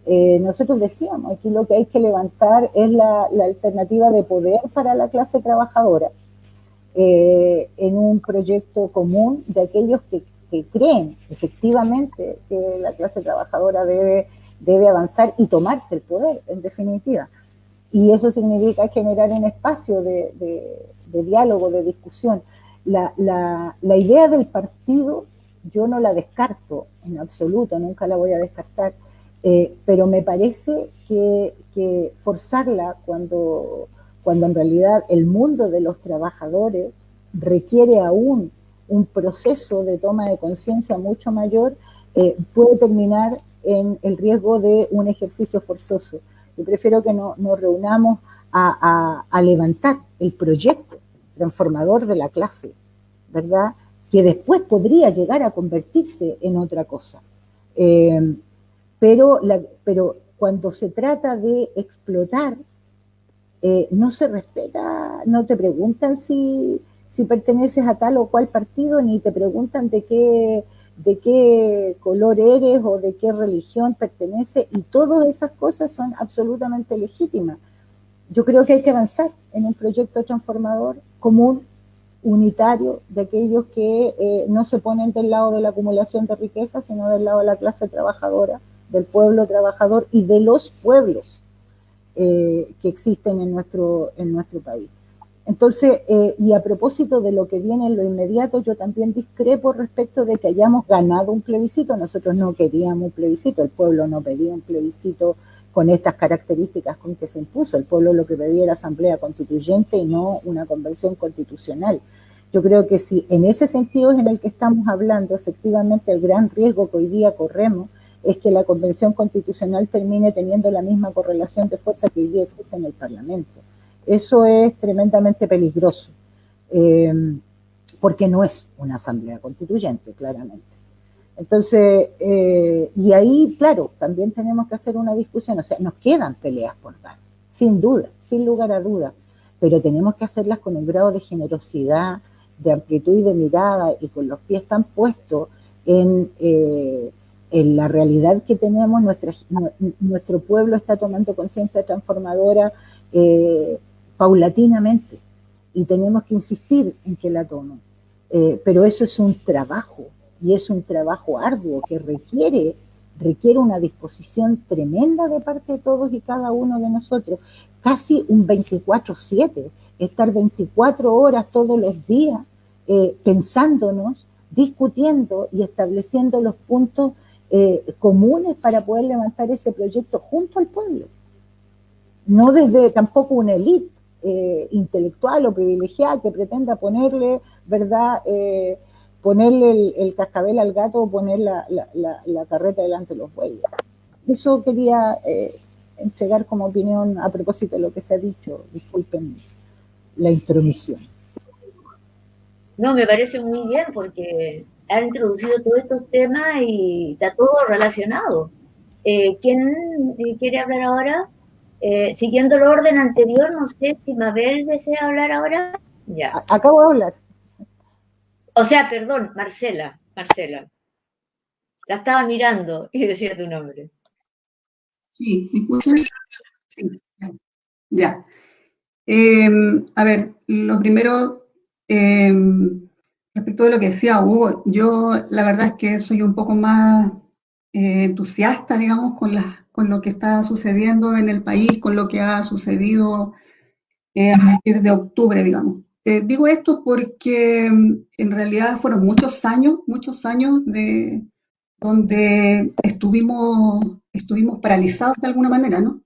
Nosotros decíamos, aquí lo que hay que levantar es la alternativa de poder para la clase trabajadora, en un proyecto común de aquellos que creen efectivamente que la clase trabajadora debe avanzar y tomarse el poder, en definitiva. Y eso significa generar un espacio de diálogo, de discusión. La idea del partido yo no la descarto en absoluto, nunca la voy a descartar, pero me parece que forzarla cuando en realidad el mundo de los trabajadores requiere aún un proceso de toma de conciencia mucho mayor, puede terminar en el riesgo de un ejercicio forzoso. Yo prefiero que nos reunamos a levantar el proyecto transformador de la clase, ¿verdad?, que después podría llegar a convertirse en otra cosa. Pero cuando se trata de explotar, no se respeta, no te preguntan si perteneces a tal o cual partido, ni te preguntan de qué color eres o de qué religión perteneces, y todas esas cosas son absolutamente legítimas. Yo creo que hay que avanzar en un proyecto transformador común, unitario, de aquellos que no se ponen del lado de la acumulación de riqueza, sino del lado de la clase trabajadora, del pueblo trabajador y de los pueblos que existen en nuestro país. Entonces, y a propósito de lo que viene en lo inmediato, yo también discrepo respecto de que hayamos ganado un plebiscito. Nosotros no queríamos un plebiscito, el pueblo no pedía un plebiscito con estas características con que se impuso. El pueblo lo que pedía era asamblea constituyente y no una convención constitucional. Yo creo que si en ese sentido es en el que estamos hablando, efectivamente el gran riesgo que hoy día corremos es que la convención constitucional termine teniendo la misma correlación de fuerza que hoy día existe en el Parlamento. Eso es tremendamente peligroso, porque no es una asamblea constituyente, claramente. Entonces, y ahí, claro, también tenemos que hacer una discusión, o sea, nos quedan peleas por dar, sin duda, sin lugar a duda, pero tenemos que hacerlas con un grado de generosidad, de amplitud y de mirada, y con los pies tan puestos en en la realidad que tenemos, nuestro pueblo está tomando conciencia transformadora paulatinamente, y tenemos que insistir en que la tomen. Pero eso es un trabajo, y es un trabajo arduo que requiere una disposición tremenda de parte de todos y cada uno de nosotros, casi un 24/7, estar 24 horas todos los días pensándonos, discutiendo y estableciendo los puntos comunes para poder levantar ese proyecto junto al pueblo. No desde tampoco una élite intelectual o privilegiada que pretenda ponerle, ¿verdad?, ponerle el cascabel al gato o poner la carreta delante de los bueyes. Eso quería entregar como opinión a propósito de lo que se ha dicho. Disculpen la intromisión. No, me parece muy bien porque han introducido todos estos temas y está todo relacionado. ¿Quién quiere hablar ahora? Siguiendo el orden anterior, no sé si Mabel desea hablar ahora. Ya. Acabo de hablar. O sea, perdón, Marcela. La estaba mirando y decía tu nombre. Sí, ¿me escuchan? Sí, ya. A ver, lo primero, respecto de lo que decía Hugo, yo la verdad es que soy un poco más entusiasta, digamos, con lo que está sucediendo en el país, con lo que ha sucedido a partir de octubre, digamos. Digo esto porque en realidad fueron muchos años de donde estuvimos paralizados de alguna manera, ¿no?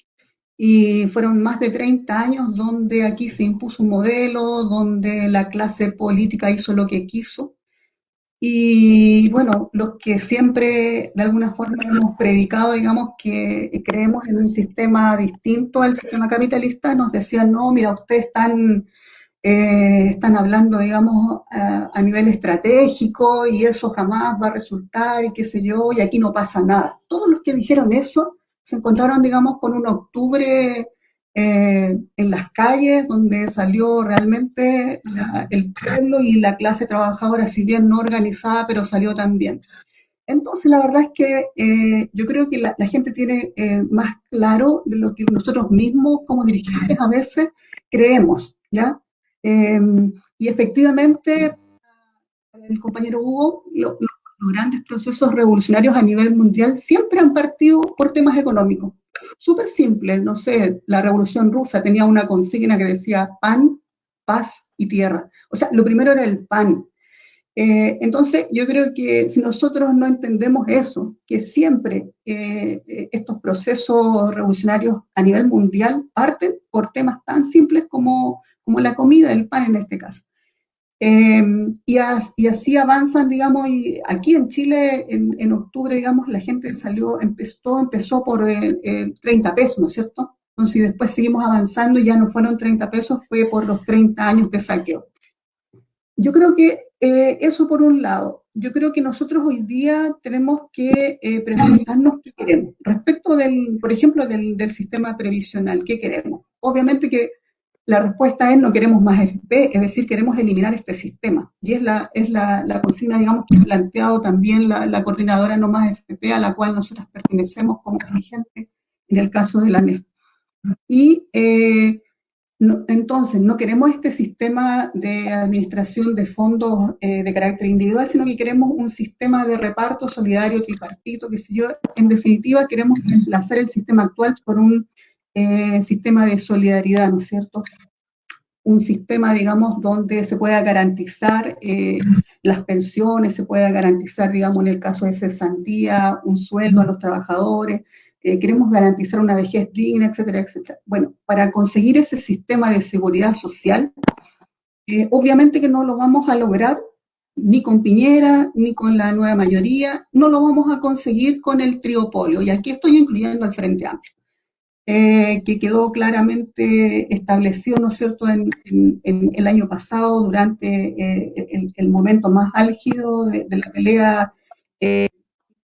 Y fueron más de 30 años donde aquí se impuso un modelo, donde la clase política hizo lo que quiso. Y bueno, los que siempre de alguna forma hemos predicado, digamos, que creemos en un sistema distinto al sistema capitalista, nos decían, no, mira, ustedes están hablando, digamos, a nivel estratégico y eso jamás va a resultar y qué sé yo, y aquí no pasa nada. Todos los que dijeron eso se encontraron, digamos, con un octubre en las calles donde salió realmente el pueblo y la clase trabajadora, si bien no organizada, pero salió también. Entonces, la verdad es que yo creo que la gente tiene más claro de lo que nosotros mismos como dirigentes a veces creemos, ¿ya? Y efectivamente, el compañero Hugo, los grandes procesos revolucionarios a nivel mundial siempre han partido por temas económicos. Súper simple, no sé, la Revolución Rusa tenía una consigna que decía pan, paz y tierra. O sea, lo primero era el pan. Entonces, yo creo que si nosotros no entendemos eso, que siempre estos procesos revolucionarios a nivel mundial parten por temas tan simples como la comida, el pan en este caso. Y así avanzan, digamos, y aquí en Chile, en octubre, digamos, la gente empezó por 30 pesos, ¿no es cierto? Entonces, después seguimos avanzando y ya no fueron 30 pesos, fue por los 30 años de saqueo. Yo creo que eso por un lado. Yo creo que nosotros hoy día tenemos que preguntarnos qué queremos. Respecto por ejemplo, del sistema previsional, ¿qué queremos? Obviamente que la respuesta es no queremos más FP, es decir, queremos eliminar este sistema. Y es la consigna, digamos, que ha planteado también la coordinadora No Más FP, a la cual nosotros pertenecemos como dirigentes en el caso de la NEF. Y entonces, no queremos este sistema de administración de fondos de carácter individual, sino que queremos un sistema de reparto solidario, tripartito, qué sé yo. En definitiva, queremos reemplazar el sistema actual por un sistema de solidaridad, ¿no es cierto? Un sistema, digamos, donde se pueda garantizar las pensiones, se pueda garantizar, digamos, en el caso de cesantía, un sueldo a los trabajadores, queremos garantizar una vejez digna, etcétera, etcétera. Bueno, para conseguir ese sistema de seguridad social, obviamente que no lo vamos a lograr ni con Piñera, ni con la nueva mayoría, no lo vamos a conseguir con el triopolio, y aquí estoy incluyendo al Frente Amplio. Que quedó claramente establecido, ¿no es cierto?, en el año pasado, durante el momento más álgido de la pelea,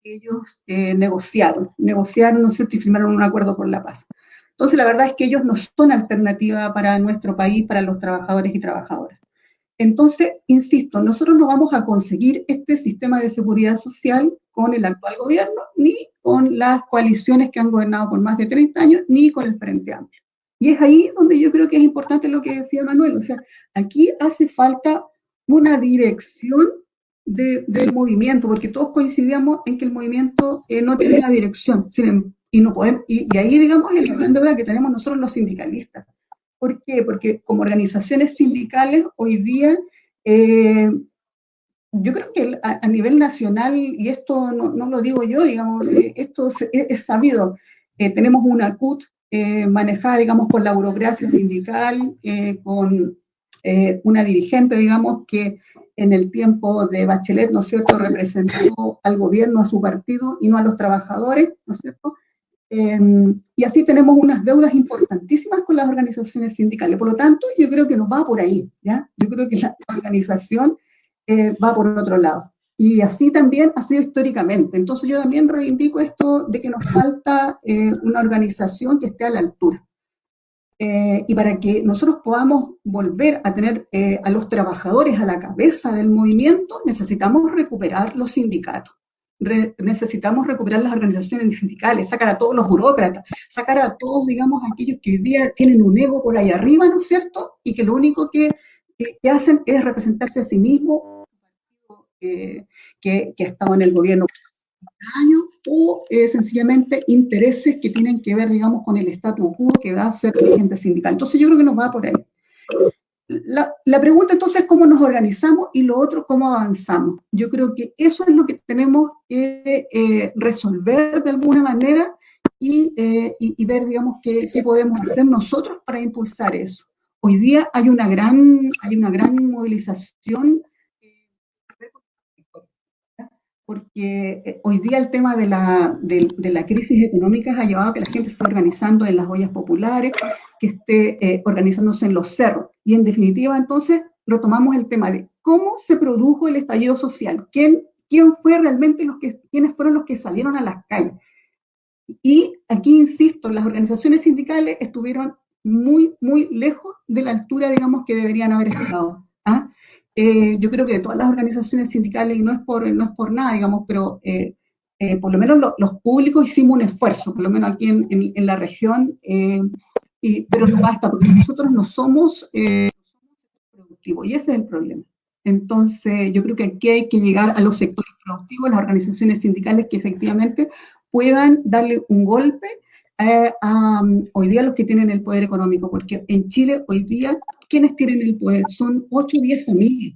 ellos negociaron, ¿no es cierto?, y firmaron un acuerdo por la paz. Entonces, la verdad es que ellos no son alternativa para nuestro país, para los trabajadores y trabajadoras. Entonces, insisto, nosotros no vamos a conseguir este sistema de seguridad social con el actual gobierno, ni con las coaliciones que han gobernado por más de 30 años, ni con el Frente Amplio. Y es ahí donde yo creo que es importante lo que decía Manuel, o sea, aquí hace falta una dirección del movimiento, porque todos coincidíamos en que el movimiento no tiene una dirección, y no podemos, y ahí, digamos, es la gran deuda que tenemos nosotros los sindicalistas. ¿Por qué? Porque como organizaciones sindicales hoy día, yo creo que a nivel nacional, y esto no lo digo yo, digamos, esto es sabido, tenemos una CUT manejada, digamos, por la burocracia sindical, con una dirigente, digamos, que en el tiempo de Bachelet, ¿no es cierto?, representó al gobierno, a su partido, y no a los trabajadores, ¿no es cierto?, y así tenemos unas deudas importantísimas con las organizaciones sindicales. Por lo tanto, yo creo que nos va por ahí, ¿ya? Yo creo que la organización va por otro lado. Y así también ha sido históricamente. Entonces yo también reivindico esto de que nos falta una organización que esté a la altura. Y para que nosotros podamos volver a tener a los trabajadores a la cabeza del movimiento, necesitamos recuperar los sindicatos. Necesitamos recuperar las organizaciones sindicales, sacar a todos los burócratas, sacar a todos, digamos, aquellos que hoy día tienen un ego por ahí arriba, ¿no es cierto? Y que lo único que hacen es representarse a sí mismos, que ha estado en el gobierno por años, o sencillamente intereses que tienen que ver, digamos, con el statu quo que va a ser dirigente sindical. Entonces yo creo que nos va por ahí. La pregunta entonces es cómo nos organizamos y lo otro, cómo avanzamos. Yo creo que eso es lo que tenemos que resolver de alguna manera y ver, digamos, qué podemos hacer nosotros para impulsar eso. Hoy día hay una gran movilización, porque hoy día el tema de la crisis económica ha llevado a que la gente se esté organizando en las ollas populares, que esté organizándose en los cerros. Y en definitiva, entonces, retomamos el tema de cómo se produjo el estallido social, quién fue realmente quiénes fueron los que salieron a las calles. Y aquí, insisto, las organizaciones sindicales estuvieron muy, muy lejos de la altura, digamos, que deberían haber estado. ¿Ah? Yo creo que de todas las organizaciones sindicales, y no es por nada, digamos, pero por lo menos los públicos hicimos un esfuerzo, por lo menos aquí en la región, pero no basta, porque nosotros no somos productivos, y ese es el problema. Entonces, yo creo que aquí hay que llegar a los sectores productivos, las organizaciones sindicales que efectivamente puedan darle un golpe hoy día los que tienen el poder económico, porque en Chile hoy día, ¿quiénes tienen el poder? Son 8 o 10 familias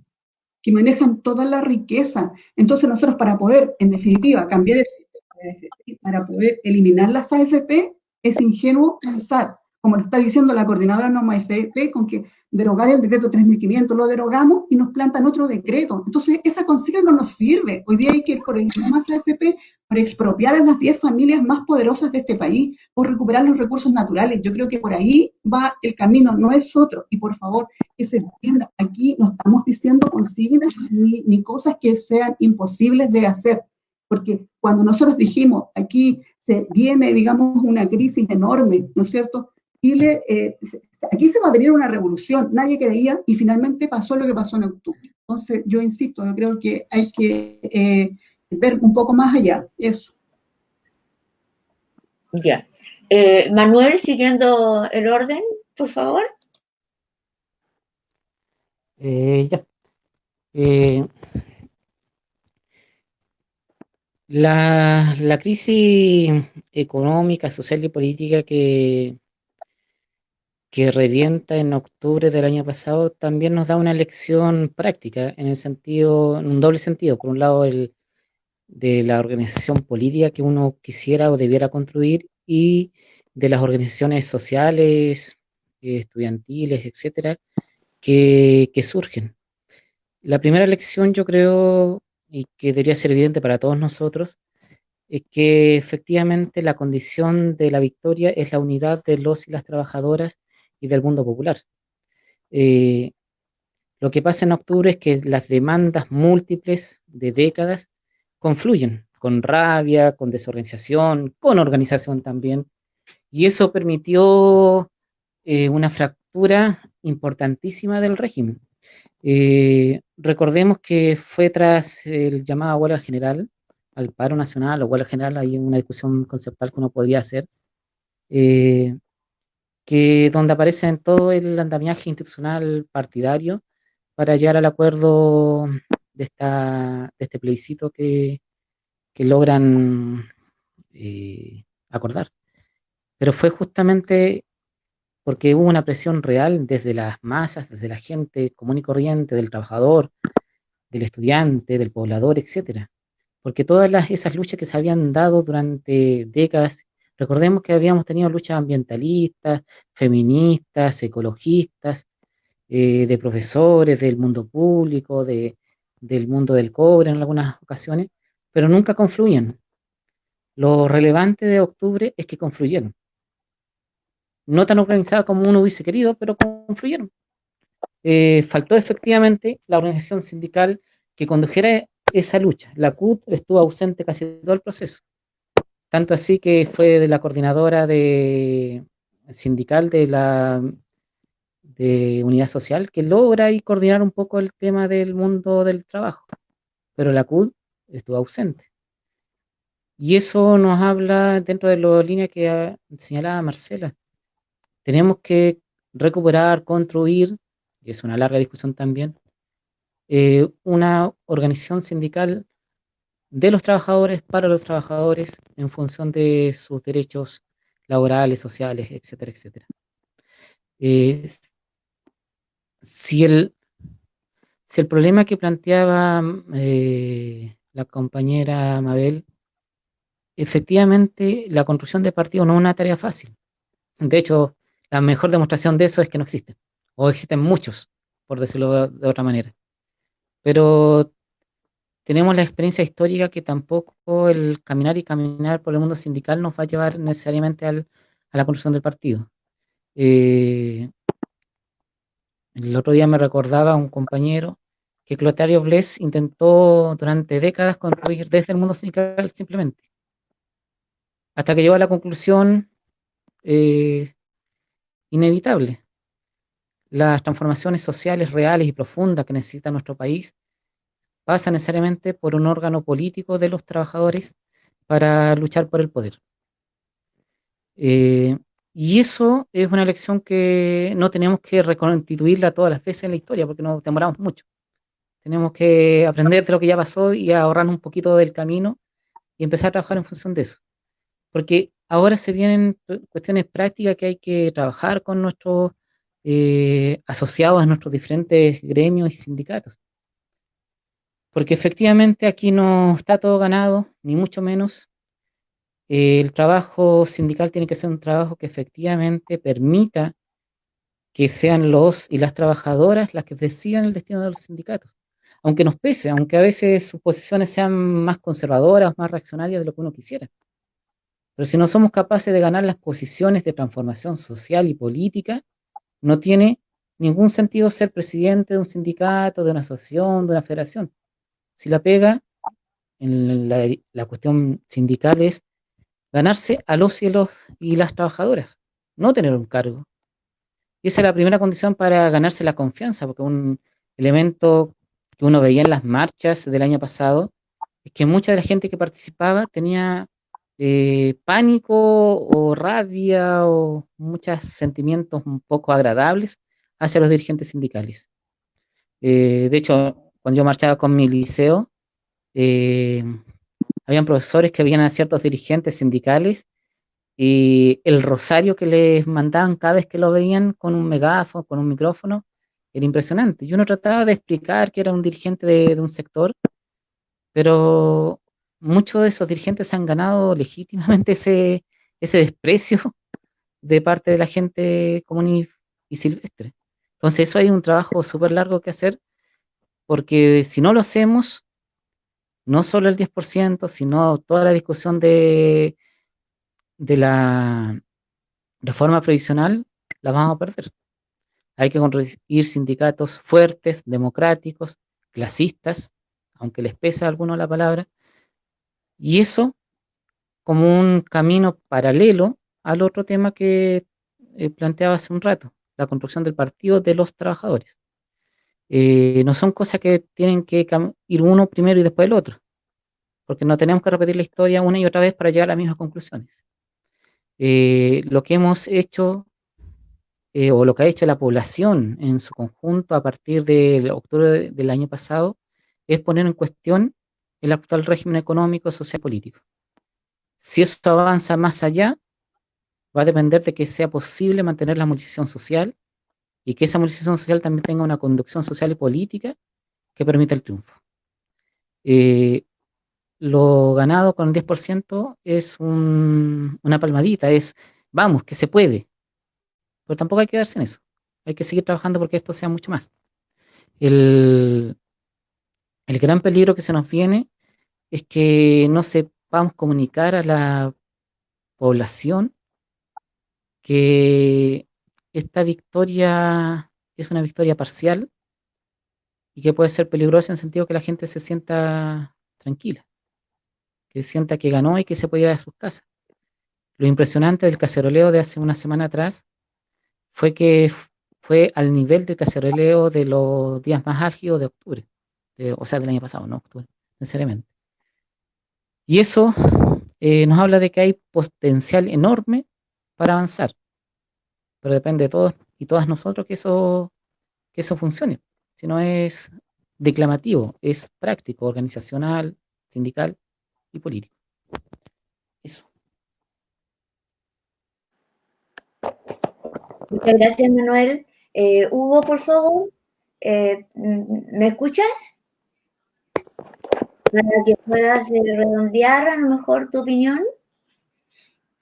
que manejan toda la riqueza. Entonces nosotros para poder, en definitiva, cambiar el sistema de AFP, para poder eliminar las AFP, es ingenuo pensar, como lo está diciendo la coordinadora Norma AFP, con que derogar el decreto 3.500, lo derogamos y nos plantan otro decreto. Entonces esa consigna no nos sirve. Hoy día hay que ir por el más AFP, por expropiar a las 10 familias más poderosas de este país, por recuperar los recursos naturales. Yo creo que por ahí va el camino, no es otro. Y por favor, que se entienda, aquí no estamos diciendo consignas ni cosas que sean imposibles de hacer. Porque cuando nosotros dijimos, aquí se viene, digamos, una crisis enorme, ¿no es cierto? Chile, aquí se va a venir una revolución, nadie creía, y finalmente pasó lo que pasó en octubre. Entonces, yo insisto, yo creo que hay que ver un poco más allá, eso. Ya. Manuel, siguiendo el orden, por favor. Ya. La crisis económica, social y política que revienta en octubre del año pasado también nos da una lección práctica en un doble sentido. Por un lado, de la organización política que uno quisiera o debiera construir, y de las organizaciones sociales, estudiantiles, etcétera, que surgen. La primera lección, yo creo, y que debería ser evidente para todos nosotros, es que efectivamente la condición de la victoria es la unidad de los y las trabajadoras y del mundo popular. Lo que pasa en octubre es que las demandas múltiples de décadas confluyen con rabia, con desorganización, con organización también, y eso permitió una fractura importantísima del régimen. Recordemos que fue tras el llamado a huelga general, al paro nacional o huelga general, hay una discusión conceptual que uno podría hacer, eh, que donde aparece en todo el andamiaje institucional partidario para llegar al acuerdo de este plebiscito que logran acordar. Pero fue justamente porque hubo una presión real desde las masas, desde la gente común y corriente, del trabajador, del estudiante, del poblador, etcétera. Porque todas esas luchas que se habían dado durante décadas, recordemos que habíamos tenido luchas ambientalistas, feministas, ecologistas, de profesores, del mundo público, del mundo del cobre en algunas ocasiones, pero nunca confluyen. Lo relevante de octubre es que confluyeron. No tan organizadas como uno hubiese querido, pero confluyeron. Faltó efectivamente la organización sindical que condujera esa lucha. La CUT estuvo ausente casi todo el proceso. Tanto así que fue de la coordinadora sindical de Unidad Social que logra y coordinar un poco el tema del mundo del trabajo. Pero la CUT estuvo ausente. Y eso nos habla dentro de la línea que señalaba Marcela. Tenemos que recuperar, construir, y es una larga discusión también, una organización sindical de los trabajadores para los trabajadores en función de sus derechos laborales, sociales, etcétera, etcétera. Eh, si, el, si el problema que planteaba la compañera Mabel, efectivamente la construcción de partidos no es una tarea fácil. De hecho, la mejor demostración de eso es que no existen, o existen muchos, por decirlo de otra manera. Pero tenemos la experiencia histórica que tampoco el caminar y caminar por el mundo sindical nos va a llevar necesariamente a la construcción del partido. Eh, el otro día me recordaba un compañero que Clotario Blest intentó durante décadas construir desde el mundo sindical simplemente, hasta que llegó a la conclusión eh, inevitable. Las transformaciones sociales reales y profundas que necesita nuestro país pasan necesariamente por un órgano político de los trabajadores para luchar por el poder. Eh, y eso es una lección que no tenemos que reconstituirla todas las veces en la historia, porque nos demoramos mucho. Tenemos que aprender de lo que ya pasó y ahorrarnos un poquito del camino y empezar a trabajar en función de eso. Porque ahora se vienen cuestiones prácticas que hay que trabajar con nuestros asociados a nuestros diferentes gremios y sindicatos. Porque efectivamente aquí no está todo ganado, ni mucho menos. El trabajo sindical tiene que ser un trabajo que efectivamente permita que sean los y las trabajadoras las que decidan el destino de los sindicatos. Aunque nos pese, aunque a veces sus posiciones sean más conservadoras, más reaccionarias de lo que uno quisiera. Pero si no somos capaces de ganar las posiciones de transformación social y política, no tiene ningún sentido ser presidente de un sindicato, de una asociación, de una federación. Si la pega en la cuestión sindical es ganarse a los y las trabajadoras, no tener un cargo. Y esa es la primera condición para ganarse la confianza, porque un elemento que uno veía en las marchas del año pasado es que mucha de la gente que participaba tenía pánico o rabia o muchos sentimientos un poco agradables hacia los dirigentes sindicales. De hecho, cuando yo marchaba con mi liceo, eh, habían profesores que veían a ciertos dirigentes sindicales y el rosario que les mandaban cada vez que lo veían con un megáfono, con un micrófono, era impresionante. Y uno trataba de explicar que era un dirigente de un sector, pero muchos de esos dirigentes han ganado legítimamente ese desprecio de parte de la gente común y silvestre. Entonces eso hay un trabajo súper largo que hacer, porque si no lo hacemos, no solo el 10%, sino toda la discusión de la reforma previsional, la vamos a perder. Hay que construir sindicatos fuertes, democráticos, clasistas, aunque les pese a alguno la palabra, y eso como un camino paralelo al otro tema que planteaba hace un rato, la construcción del partido de los trabajadores. no son cosas que tienen que ir uno primero y después el otro, porque no tenemos que repetir la historia una y otra vez para llegar a las mismas conclusiones. Lo que hemos hecho, o lo que ha hecho la población en su conjunto a partir de octubre del año pasado, es poner en cuestión el actual régimen económico, social y político. Si eso avanza más allá, va a depender de que sea posible mantener la movilización social y que esa movilización social también tenga una conducción social y política que permita el triunfo. Lo ganado con el 10% es una palmadita, es, vamos, que se puede, pero tampoco hay que quedarse en eso. Hay que seguir trabajando porque esto sea mucho más. El, el gran peligro que se nos viene es que no sepamos comunicar a la población que esta victoria es una victoria parcial y que puede ser peligrosa en el sentido que la gente se sienta tranquila, que sienta que ganó y que se puede ir a sus casas. Lo impresionante del caceroleo de hace una semana atrás fue que fue al nivel del caceroleo de los días más álgidos de octubre, o sea, del año pasado, no octubre, necesariamente. Y eso nos habla de que hay potencial enorme para avanzar, pero depende de todos y todas nosotros que eso funcione. Si no es declamativo, es práctico, organizacional, sindical y político. Eso. Muchas gracias, Manuel. Hugo, por favor, ¿me escuchas? Para que puedas redondear a lo mejor tu opinión.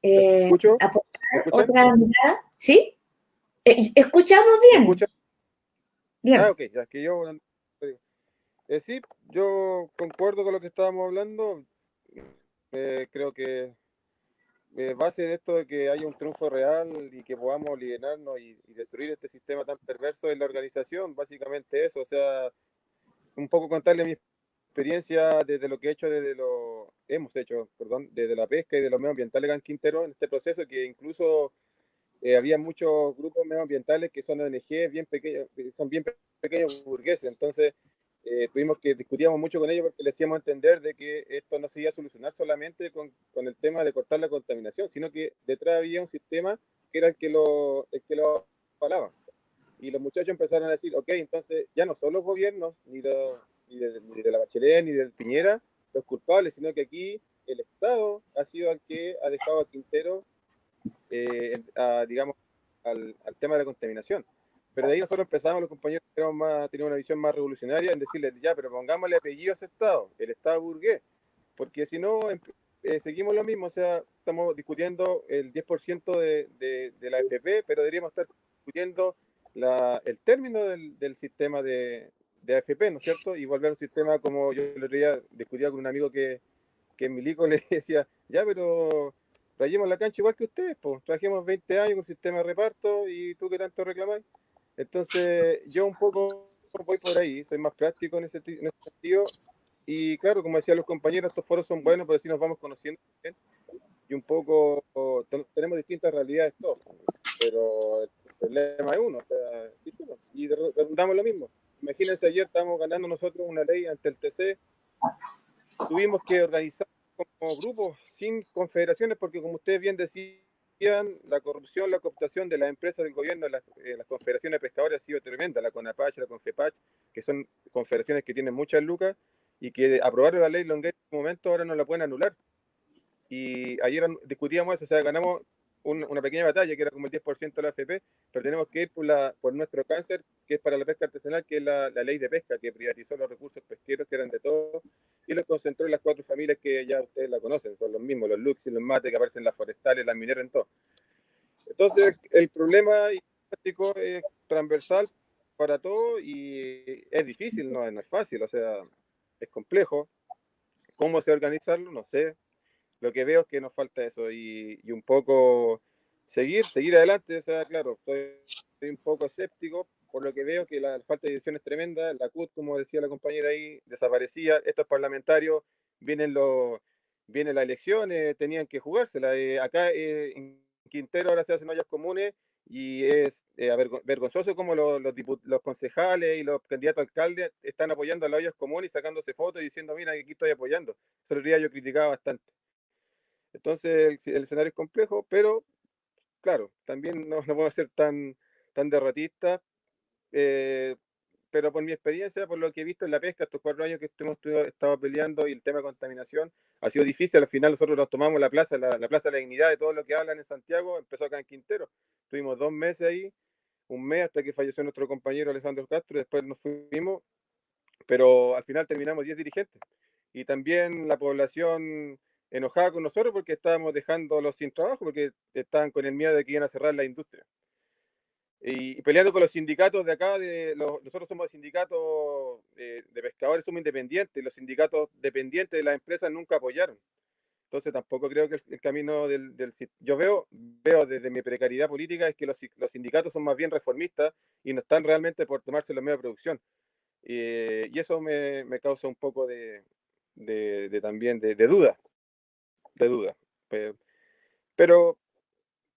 ¿Escucho? Aportar otra mirada. ¿Sí? ¿Escuchamos bien? ¿Me escuchan? Bien. Ok, ya que yo... sí, yo concuerdo con lo que estábamos hablando. Creo que base de esto de que haya un triunfo real y que podamos liberarnos y destruir este sistema tan perverso en la organización, básicamente eso, o sea, un poco contarle mi experiencia desde lo que hemos hecho, perdón, desde la pesca y de los medioambientales acá en Quintero en este proceso, que incluso había muchos grupos medioambientales que son ONG bien pequeños, son bien pequeños burgueses, entonces tuvimos que discutíamos mucho con ellos porque les hacíamos entender de que esto no se iba a solucionar solamente con el tema de cortar la contaminación, sino que detrás había un sistema que era el que lo avalaba. Y los muchachos empezaron a decir, ok, entonces ya no son los gobiernos, ni de la Bachelet, ni del Piñera, los culpables, sino que aquí el Estado ha sido el que ha dejado a Quintero, digamos, al tema de la contaminación. Pero de ahí nosotros empezamos, los compañeros teníamos una visión más revolucionaria en decirles, ya, pero pongámosle apellido a ese Estado, el Estado burgués, porque si no, seguimos lo mismo, o sea, estamos discutiendo el 10% de la FP, pero deberíamos estar discutiendo el término del sistema de AFP, ¿no es cierto? Y volver a un sistema como yo el otro día discutía con un amigo que en Milico le decía, ya, pero rayemos la cancha igual que ustedes, pues, trabajemos 20 años con sistema de reparto y tú que tanto reclamáis. Entonces, yo un poco voy por ahí, soy más práctico en ese sentido. Y claro, como decían los compañeros, estos foros son buenos, porque así nos vamos conociendo bien. Y un poco tenemos distintas realidades todos, pero el problema es uno, o sea, y redundamos lo mismo. Imagínense, ayer estábamos ganando nosotros una ley ante el TC, tuvimos que organizar como grupos sin confederaciones, porque como ustedes bien decían, la corrupción, la cooptación de las empresas del gobierno en las confederaciones de pescadores ha sido tremenda, la CONAPACH, la CONFEPACH, que son confederaciones que tienen muchas lucas y que aprobaron la ley Longuet en un momento, ahora no la pueden anular. Y ayer discutíamos eso, o sea, ganamos una pequeña batalla que era como el 10% de la AFP, pero tenemos que ir por nuestro cáncer, que es para la pesca artesanal, que es la ley de pesca, que privatizó los recursos pesqueros que eran de todos y los concentró en las 4 familias que ya ustedes la conocen, son los mismos, los Lux y los Mate, que aparecen en las forestales, las mineras, en todo. Entonces, el problema es transversal para todo y es difícil, no es fácil, o sea, es complejo. ¿Cómo se organizarlo? No sé. Lo que veo es que nos falta eso y un poco seguir adelante. O sea, claro, soy un poco escéptico por lo que veo que la falta de dirección es tremenda. La CUT, como decía la compañera ahí, desaparecía. Estos parlamentarios vienen las elecciones, tenían que jugársela. Acá en Quintero ahora se hacen ollas comunes y es vergonzoso como los concejales y los candidatos a alcaldes están apoyando a las ollas comunes y sacándose fotos y diciendo, mira, aquí estoy apoyando. Eso lo yo criticaba bastante. Entonces el escenario es complejo, pero claro, también no podemos ser tan derrotistas, pero por mi experiencia, por lo que he visto en la pesca, estos 4 años que hemos estado peleando y el tema de contaminación, ha sido difícil. Al final nosotros nos tomamos la Plaza de la Dignidad, de todo lo que hablan en Santiago, empezó acá en Quintero. Estuvimos 2 meses ahí, un mes hasta que falleció nuestro compañero Alejandro Castro, y después nos fuimos, pero al final terminamos 10 dirigentes. Y también la población enojada con nosotros porque estábamos dejándolos sin trabajo, porque estaban con el miedo de que iban a cerrar la industria. Y peleando con los sindicatos de acá, nosotros somos sindicatos de pescadores, somos independientes, los sindicatos dependientes de las empresas nunca apoyaron. Entonces tampoco creo que el camino yo veo desde mi precariedad política es que los sindicatos son más bien reformistas y no están realmente por tomarse los medios de producción. Y eso me causa un poco también de duda. Pero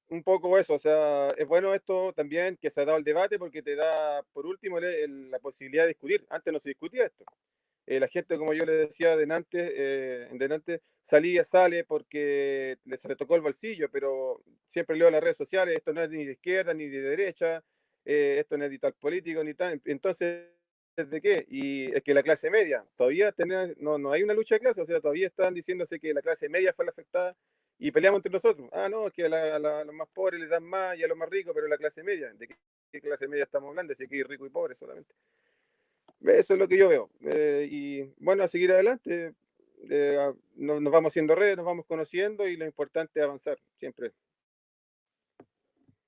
un poco eso, o sea, es bueno esto también que se ha dado el debate porque te da, por último, la posibilidad de discutir. Antes no se discutía esto. La gente, como yo le decía delante, sale porque se le tocó el bolsillo, pero siempre leo en las redes sociales, esto no es ni de izquierda ni de derecha, esto no es ni tal político ni tal. Entonces, ¿de qué? Y es que la clase media, todavía no hay una lucha de clase, o sea, todavía están diciéndose que la clase media fue la afectada y peleamos entre nosotros. Ah, no, es que a los más pobres les dan más y a los más ricos, pero la clase media, ¿de qué clase media estamos hablando? Si aquí hay rico y pobre solamente. Eso es lo que yo veo. Y bueno, a seguir adelante, nos vamos haciendo redes, nos vamos conociendo y lo importante es avanzar, siempre.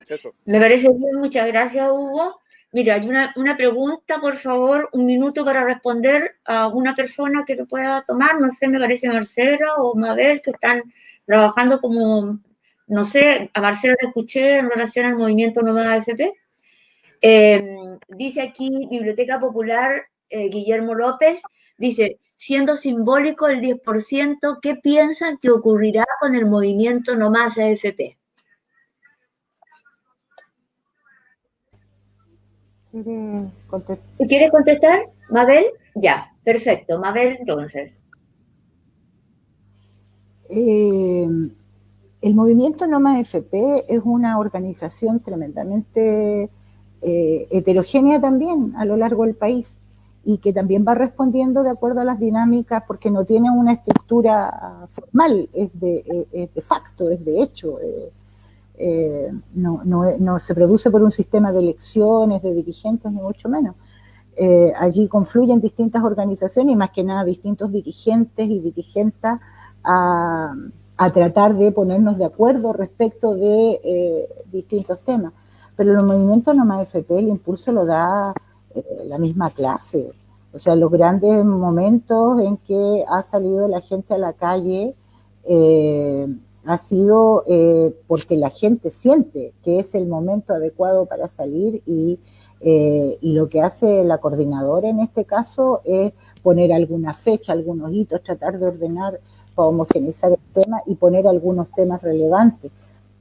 Eso. Me parece bien, muchas gracias, Hugo. Mira, hay una pregunta, por favor, un minuto para responder a una persona que lo pueda tomar. No sé, me parece Marcela o Mabel, que están trabajando como, no sé, a Marcela la escuché en relación al movimiento Nómada AFP. Dice aquí, Biblioteca Popular, Guillermo López, dice, siendo simbólico el 10%, ¿qué piensan que ocurrirá con el movimiento Nómada AFP? ¿Quieres contestar, Mabel? Ya, perfecto. Mabel, entonces. El movimiento Nómada AFP es una organización tremendamente heterogénea también a lo largo del país y que también va respondiendo de acuerdo a las dinámicas porque no tiene una estructura formal, es de facto, es de hecho. No se produce por un sistema de elecciones, de dirigentes, ni mucho menos. Allí confluyen distintas organizaciones y más que nada distintos dirigentes y dirigentas a tratar de ponernos de acuerdo respecto de distintos temas. Pero el movimiento Nómada AFP, el impulso lo da la misma clase. O sea, los grandes momentos en que ha salido la gente a la calle ha sido porque la gente siente que es el momento adecuado para salir y lo que hace la coordinadora en este caso es poner alguna fecha, algunos hitos, tratar de ordenar para homogeneizar el tema y poner algunos temas relevantes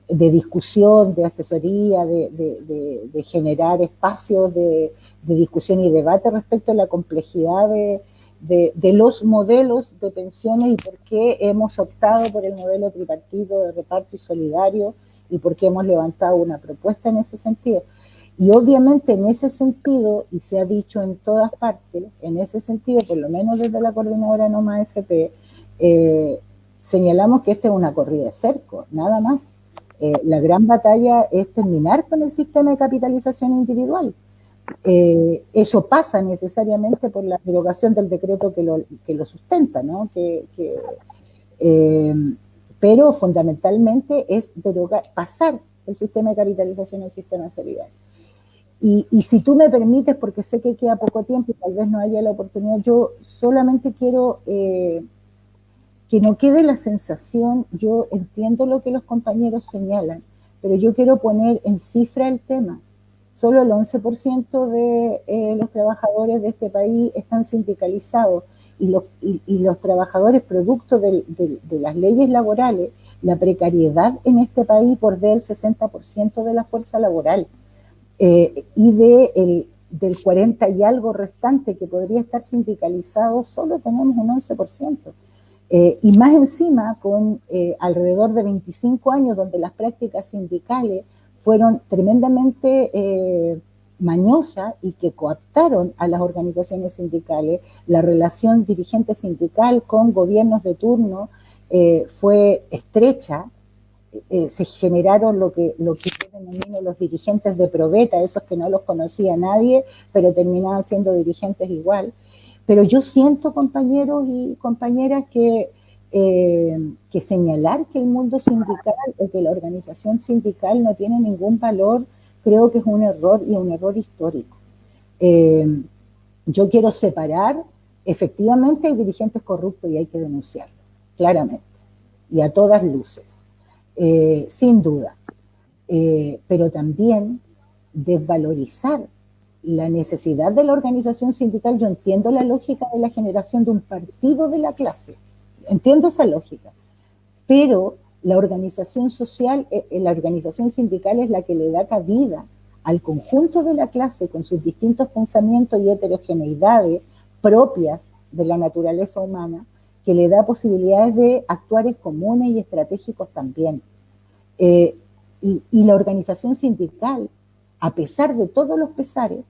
de discusión, de asesoría, de generar espacios de discusión y debate respecto a la complejidad de los modelos de pensiones y por qué hemos optado por el modelo tripartito de reparto y solidario y por qué hemos levantado una propuesta en ese sentido. Y obviamente en ese sentido, y se ha dicho en todas partes, en ese sentido, por lo menos desde la coordinadora Nómada AFP, señalamos que esta es una corrida de cerco, nada más. La gran batalla es terminar con el sistema de capitalización individual. Eso pasa necesariamente por la derogación del decreto que lo sustenta, ¿no? Pero fundamentalmente es pasar el sistema de capitalización al sistema solidario. Y si tú me permites, porque sé que queda poco tiempo y tal vez no haya la oportunidad, yo solamente quiero que no quede la sensación, yo entiendo lo que los compañeros señalan, pero yo quiero poner en cifra el tema. Solo el 11% de los trabajadores de este país están sindicalizados y los trabajadores producto de las leyes laborales, la precariedad en este país bordea el 60% de la fuerza laboral, y del 40 y algo restante que podría estar sindicalizado, solo tenemos un 11%. Y más encima con alrededor de 25 años donde las prácticas sindicales fueron tremendamente mañosas y que cooptaron a las organizaciones sindicales, la relación dirigente sindical con gobiernos de turno fue estrecha. Se generaron lo que yo denomino los dirigentes de probeta, esos que no los conocía nadie, pero terminaban siendo dirigentes igual. Pero yo siento, compañeros y compañeras, que señalar que el mundo sindical o que la organización sindical no tiene ningún valor, creo que es un error y un error histórico. Yo quiero separar, efectivamente hay dirigentes corruptos y hay que denunciarlo, claramente, y a todas luces. Sin duda, pero también desvalorizar la necesidad de la organización sindical. Yo entiendo la lógica de la generación de un partido de la clase, entiendo esa lógica, pero la organización social, la organización sindical es la que le da cabida al conjunto de la clase con sus distintos pensamientos y heterogeneidades propias de la naturaleza humana, que le da posibilidades de actuares comunes y estratégicos también. Y la organización sindical, a pesar de todos los pesares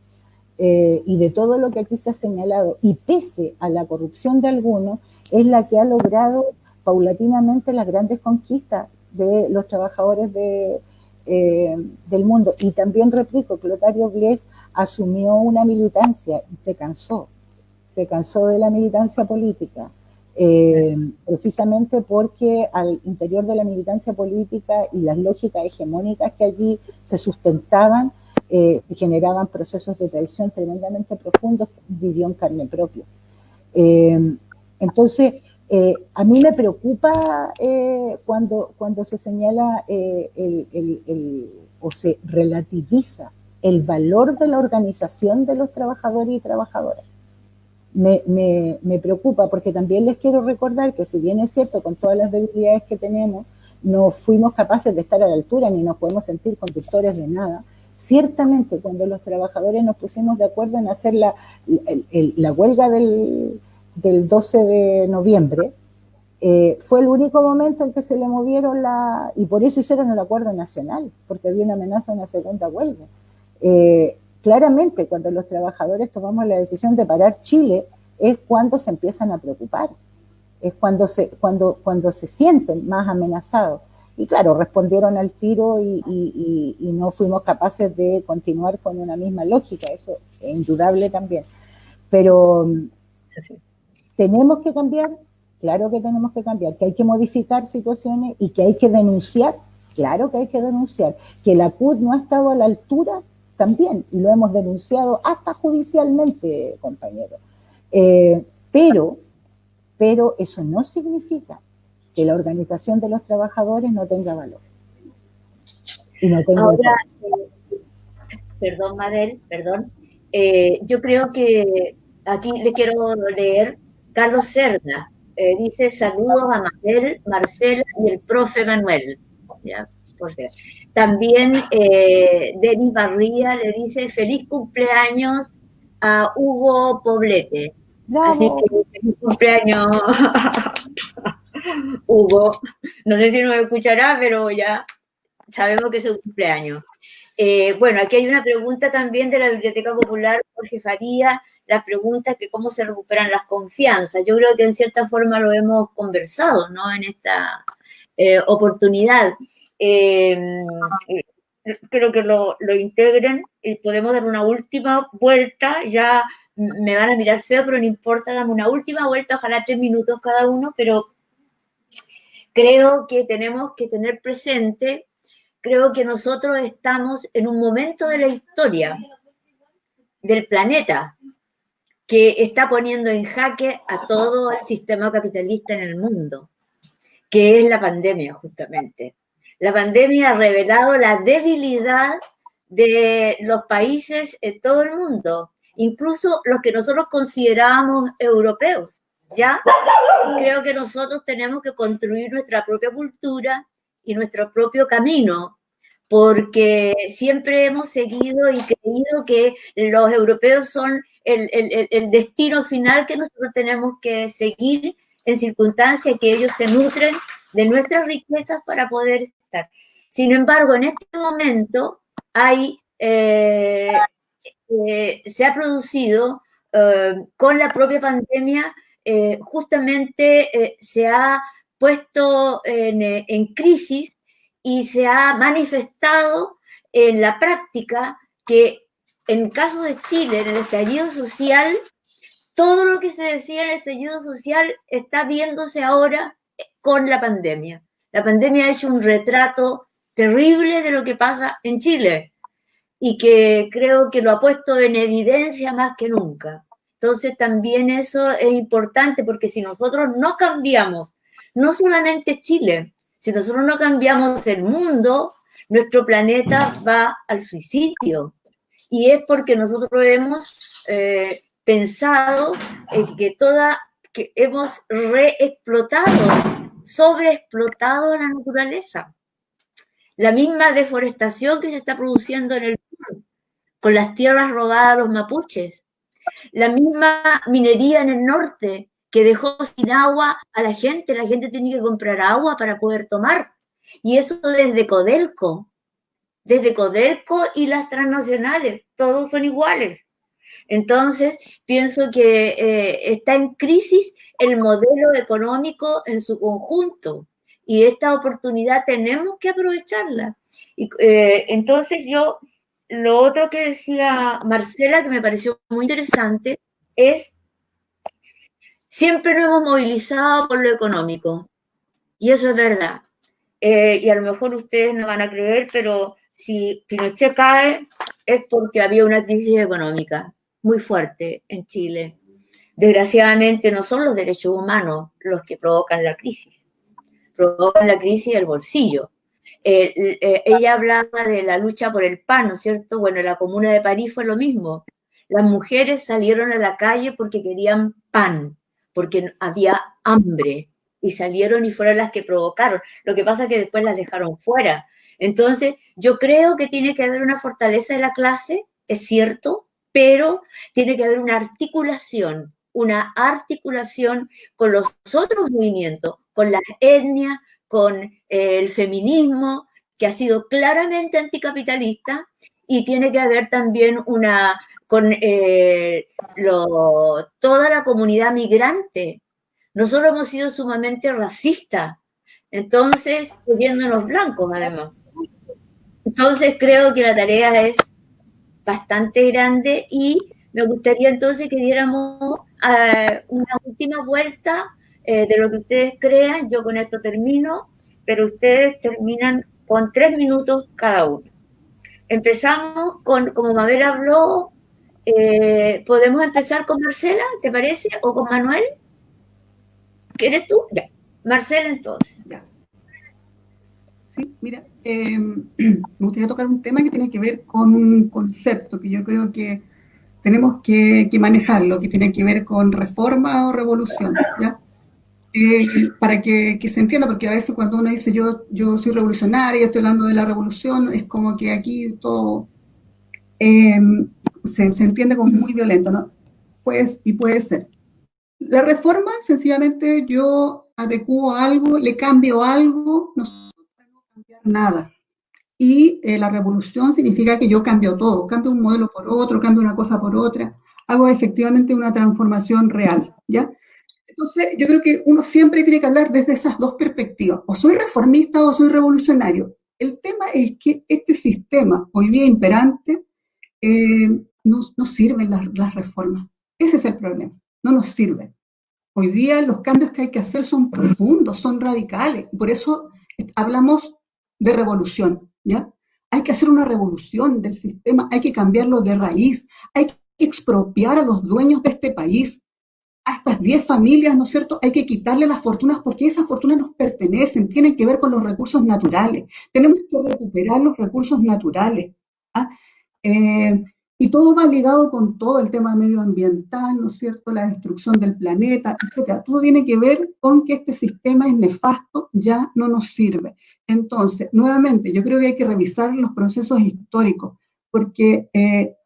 y de todo lo que aquí se ha señalado, y pese a la corrupción de algunos, es la que ha logrado paulatinamente las grandes conquistas de los trabajadores del mundo. Y también replico, Clotario Blest asumió una militancia y se cansó de la militancia política, precisamente porque al interior de la militancia política y las lógicas hegemónicas que allí se sustentaban, generaban procesos de traición tremendamente profundos que vivió en carne propia. Entonces, a mí me preocupa cuando se señala o se relativiza el valor de la organización de los trabajadores y trabajadoras. Me preocupa porque también les quiero recordar que si bien es cierto, con todas las debilidades que tenemos, no fuimos capaces de estar a la altura ni nos podemos sentir conductores de nada. Ciertamente, cuando los trabajadores nos pusimos de acuerdo en hacer la huelga del 12 de noviembre, fue el único momento en que se le movieron y por eso hicieron el acuerdo nacional, porque había una amenaza de una segunda huelga. Claramente, cuando los trabajadores tomamos la decisión de parar Chile, es cuando se empiezan a preocupar, es cuando se sienten más amenazados. Y claro, respondieron al tiro y no fuimos capaces de continuar con una misma lógica, eso es indudable también. Pero tenemos que cambiar, claro que tenemos que cambiar, que hay que modificar situaciones y que hay que denunciar, claro que hay que denunciar, que la CUT no ha estado a la altura también, y lo hemos denunciado hasta judicialmente, compañeros. Pero eso no significa que la organización de los trabajadores no tenga valor. Y no tenga ahora, perdón, Mabel, perdón. Yo creo que aquí le quiero leer Carlos Cerda. Dice: saludos a Mabel, Marcela y el profe Manuel. ¿Ya? También Denis Barría le dice: feliz cumpleaños a Hugo Poblete. ¡Bravo! Así que feliz cumpleaños, Hugo. No sé si nos escuchará, pero ya sabemos que es su cumpleaños. Bueno, aquí hay una pregunta también de la Biblioteca Popular, Jorge Faría, la pregunta que cómo se recuperan las confianzas. Yo creo que en cierta forma lo hemos conversado, ¿no? En esta oportunidad. Creo que lo integren y podemos dar una última vuelta. Ya me van a mirar feo, pero no importa, dame una última vuelta, ojalá 3 minutos cada uno, pero creo que tenemos que tener presente, creo que nosotros estamos en un momento de la historia del planeta que está poniendo en jaque a todo el sistema capitalista en el mundo, que es la pandemia, justamente. La pandemia ha revelado la debilidad de los países en todo el mundo, incluso los que nosotros considerábamos europeos. ¿ya? Y creo que nosotros tenemos que construir nuestra propia cultura y nuestro propio camino, porque siempre hemos seguido y creído que los europeos son el destino final que nosotros tenemos que seguir en circunstancias que ellos se nutren de nuestras riquezas para poder estar. Sin embargo, en este momento hay, se ha producido con la propia pandemia, justamente se ha puesto en crisis y se ha manifestado en la práctica que en caso de Chile, en el estallido social, todo lo que se decía en el estallido social está viéndose ahora con la pandemia. La pandemia ha hecho un retrato terrible de lo que pasa en Chile y que creo que lo ha puesto en evidencia más que nunca. Entonces también eso es importante porque si nosotros no cambiamos, no solamente Chile, si nosotros no cambiamos el mundo, nuestro planeta va al suicidio. Y es porque nosotros hemos pensado que hemos reexplotado, sobreexplotado la naturaleza. La misma deforestación que se está produciendo en el sur, con las tierras robadas a los mapuches. La misma minería en el norte, que dejó sin agua a la gente tiene que comprar agua para poder tomar. Y eso desde Codelco y las transnacionales, todos son iguales. Entonces, pienso que está en crisis el modelo económico en su conjunto y esta oportunidad tenemos que aprovecharla. Y, entonces yo, lo otro que decía Marcela, que me pareció muy interesante, es siempre nos hemos movilizado por lo económico y eso es verdad. Y a lo mejor ustedes no van a creer, pero si Pinochet cae es porque había una crisis económica muy fuerte en Chile. Desgraciadamente no son los derechos humanos los que provocan la crisis el bolsillo. Ella hablaba de la lucha por el pan, ¿no es cierto? Bueno, en la Comuna de París fue lo mismo. Las mujeres salieron a la calle porque querían pan, porque había hambre, y salieron y fueron las que provocaron. Lo que pasa es que después las dejaron fuera. Entonces, yo creo que tiene que haber una fortaleza de la clase, es cierto, pero tiene que haber una articulación con los otros movimientos, con las etnias, con el feminismo, que ha sido claramente anticapitalista, y tiene que haber también con toda la comunidad migrante. Nosotros hemos sido sumamente racistas, entonces, viéndonos blancos además. Entonces creo que la tarea es bastante grande y me gustaría entonces que diéramos una última vuelta de lo que ustedes crean. Yo con esto termino, pero ustedes terminan con 3 minutos cada uno. Empezamos como Mabel habló, ¿podemos empezar con Marcela, te parece? ¿O con Manuel? ¿Quieres tú? Ya. Marcela, entonces. Ya. Sí, mira, me gustaría tocar un tema que tiene que ver con un concepto que yo creo que tenemos que manejarlo, que tiene que ver con reforma o revolución, ¿ya? Para que se entienda, porque a veces cuando uno dice yo soy revolucionaria, estoy hablando de la revolución, es como que aquí todo se entiende como muy violento, ¿no? Pues, y puede ser. La reforma, sencillamente, yo adecuo algo, le cambio algo, no puedo cambiar nada. Y la revolución significa que yo cambio todo, cambio un modelo por otro, cambio una cosa por otra, hago efectivamente una transformación real, ¿ya? Entonces, yo creo que uno siempre tiene que hablar desde esas dos perspectivas, o soy reformista o soy revolucionario. El tema es que este sistema, hoy día imperante, no sirven las reformas. Ese es el problema, no nos sirven. Hoy día los cambios que hay que hacer son profundos, son radicales, y por eso hablamos de revolución, ¿ya? Hay que hacer una revolución del sistema, hay que cambiarlo de raíz, hay que expropiar a los dueños de este país, a estas 10 familias, ¿no es cierto? Hay que quitarle las fortunas porque esas fortunas nos pertenecen, tienen que ver con los recursos naturales, tenemos que recuperar los recursos naturales, ¿ah? Y todo va ligado con todo el tema medioambiental, ¿no es cierto? La destrucción del planeta, etcétera. Todo tiene que ver con que este sistema es nefasto, ya no nos sirve. Entonces, nuevamente, yo creo que hay que revisar los procesos históricos, porque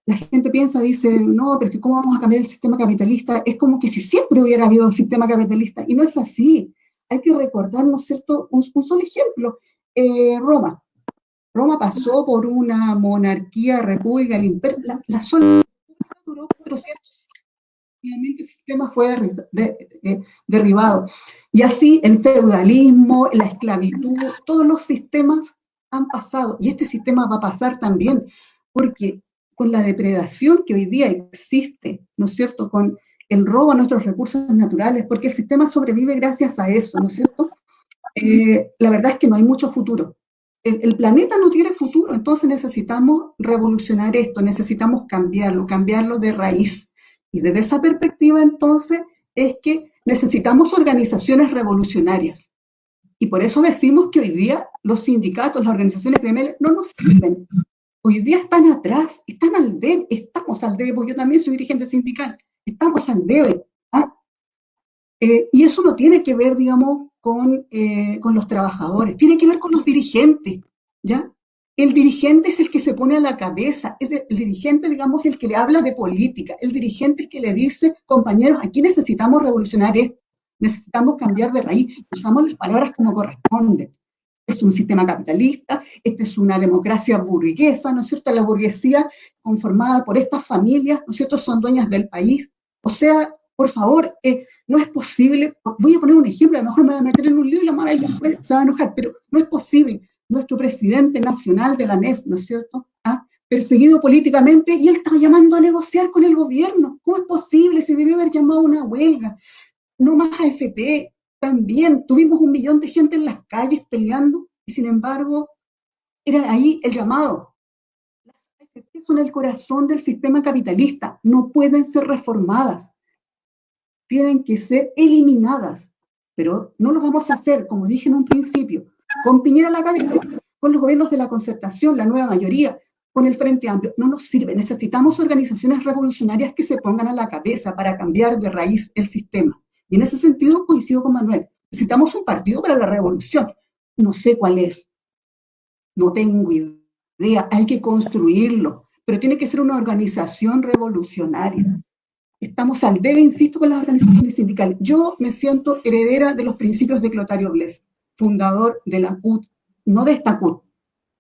la gente piensa, dice, no, pero es que ¿cómo vamos a cambiar el sistema capitalista? Es como que si siempre hubiera habido un sistema capitalista, y no es así. Hay que recordar, ¿no es cierto?, un solo ejemplo. Roma. Roma pasó por una monarquía, república, el imperio, la sola duró 400 años, finalmente el sistema fue derribado. Y así el feudalismo, la esclavitud, todos los sistemas han pasado, y este sistema va a pasar también, porque con la depredación que hoy día existe, ¿no es cierto?, con el robo a nuestros recursos naturales, porque el sistema sobrevive gracias a eso, ¿no es cierto? La verdad es que no hay mucho futuro. El planeta no tiene futuro, entonces necesitamos revolucionar esto, necesitamos cambiarlo de raíz. Y desde esa perspectiva, entonces, es que necesitamos organizaciones revolucionarias. Y por eso decimos que hoy día los sindicatos, las organizaciones gremiales no nos sirven. Hoy día están atrás, están al debe, estamos al debe, porque yo también soy dirigente sindical, estamos al debe. ¿Ah? Y eso no tiene que ver, digamos, con los trabajadores, tiene que ver con los dirigentes, ¿ya? El dirigente es el que se pone a la cabeza, el dirigente, digamos, el que le habla de política, el dirigente es el que le dice, compañeros, aquí necesitamos revolucionar esto, necesitamos cambiar de raíz, usamos las palabras como corresponden. Es un sistema capitalista, esta es una democracia burguesa, ¿no es cierto? La burguesía conformada por estas familias, ¿no es cierto?, son dueñas del país. O sea, por favor, no es posible, voy a poner un ejemplo, a lo mejor me voy a meter en un lío y la madre después se va a enojar, pero no es posible. Nuestro presidente nacional de la NEF, ¿no es cierto?, perseguido políticamente, y él estaba llamando a negociar con el gobierno. ¿Cómo es posible? Se debió haber llamado a una huelga, no más AFP. También tuvimos 1 millón de gente en las calles peleando, y sin embargo, era ahí el llamado. Las AFP son el corazón del sistema capitalista, no pueden ser reformadas, tienen que ser eliminadas, pero no lo vamos a hacer, como dije en un principio, con Piñera a la cabeza, con los gobiernos de la concertación, la nueva mayoría, con el Frente Amplio. No nos sirve, necesitamos organizaciones revolucionarias que se pongan a la cabeza para cambiar de raíz el sistema. Y en ese sentido coincido con Manuel, necesitamos un partido para la revolución. No sé cuál es, no tengo idea, hay que construirlo, pero tiene que ser una organización revolucionaria. Estamos al debe, insisto, con las organizaciones sindicales. Yo me siento heredera de los principios de Clotario Blest, fundador de la CUT, no de esta CUT,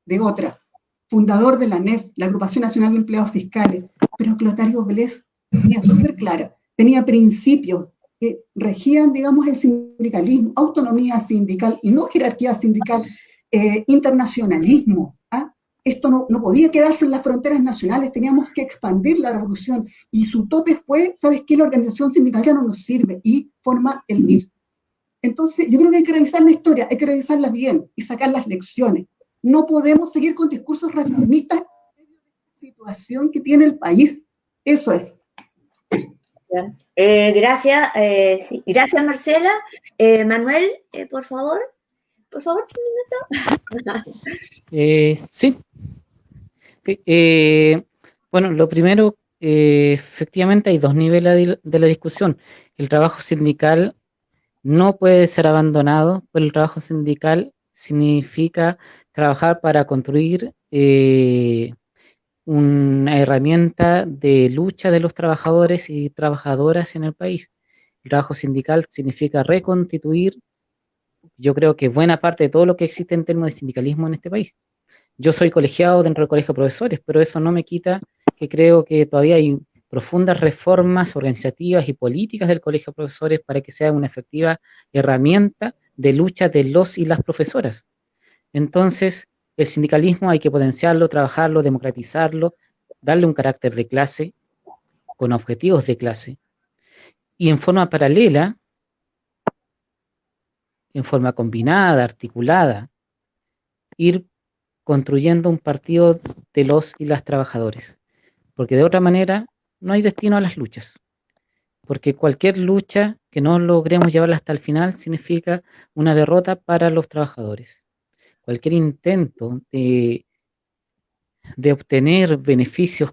de otra, fundador de la NEF, la Agrupación Nacional de Empleados Fiscales, pero Clotario Blest tenía súper clara, tenía principios que regían, digamos, el sindicalismo, autonomía sindical y no jerarquía sindical, internacionalismo. Esto no podía quedarse en las fronteras nacionales, teníamos que expandir la revolución, y su tope fue, ¿sabes qué? La organización sindical ya no nos sirve, y forma el MIR. Entonces, yo creo que hay que revisar la historia, hay que revisarla bien y sacar las lecciones. No podemos seguir con discursos reformistas en medio de la situación que tiene el país. Eso es. Gracias, sí. Gracias, Marcela. Manuel, por favor, un minuto. Sí. Bueno, lo primero, efectivamente hay 2 niveles de la discusión. El trabajo sindical no puede ser abandonado, pero el trabajo sindical significa trabajar para construir una herramienta de lucha de los trabajadores y trabajadoras en el país. El trabajo sindical significa reconstituir, yo creo que buena parte de todo lo que existe en términos de sindicalismo en este país. Yo soy colegiado dentro del colegio de profesores, pero eso no me quita que creo que todavía hay profundas reformas organizativas y políticas del colegio de profesores para que sea una efectiva herramienta de lucha de los y las profesoras. Entonces, el sindicalismo hay que potenciarlo, trabajarlo, democratizarlo, darle un carácter de clase, con objetivos de clase, y en forma paralela, en forma combinada, articulada, ir construyendo un partido de los y las trabajadores, porque de otra manera no hay destino a las luchas, porque cualquier lucha que no logremos llevarla hasta el final significa una derrota para los trabajadores. Cualquier intento de obtener beneficios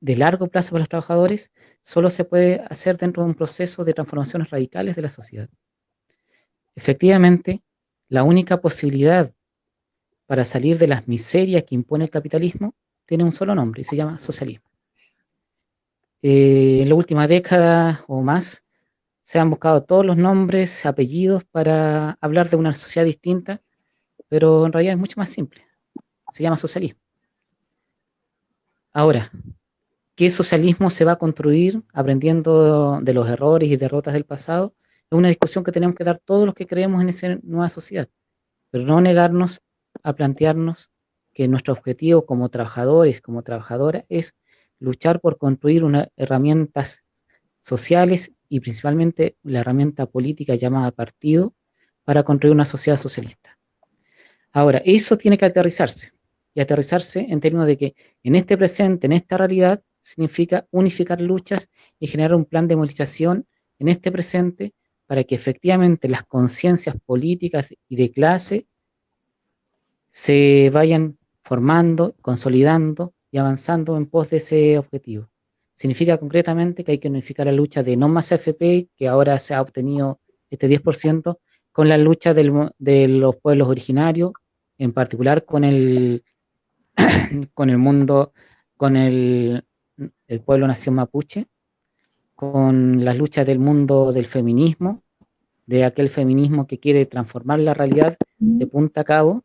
de largo plazo para los trabajadores solo se puede hacer dentro de un proceso de transformaciones radicales de la sociedad. Efectivamente, la única posibilidad para salir de las miserias que impone el capitalismo tiene un solo nombre y se llama socialismo. En la última década o más se han buscado todos los nombres, apellidos para hablar de una sociedad distinta, pero en realidad es mucho más simple. Se llama socialismo. Ahora, ¿qué socialismo se va a construir aprendiendo de los errores y derrotas del pasado? Es una discusión que tenemos que dar todos los que creemos en esa nueva sociedad, pero no negarnos a plantearnos que nuestro objetivo como trabajadores, como trabajadoras, es luchar por construir unas herramientas sociales y principalmente la herramienta política llamada partido para construir una sociedad socialista. Ahora, eso tiene que aterrizarse, y aterrizarse en términos de que en este presente, en esta realidad, significa unificar luchas y generar un plan de movilización en este presente para que efectivamente las conciencias políticas y de clase se vayan formando, consolidando y avanzando en pos de ese objetivo. Significa concretamente que hay que unificar la lucha de no más AFP, que ahora se ha obtenido este 10%, con la lucha de los pueblos originarios, en particular con el mundo, con el pueblo nación mapuche, con las luchas del mundo del feminismo, de aquel feminismo que quiere transformar la realidad de punta a cabo,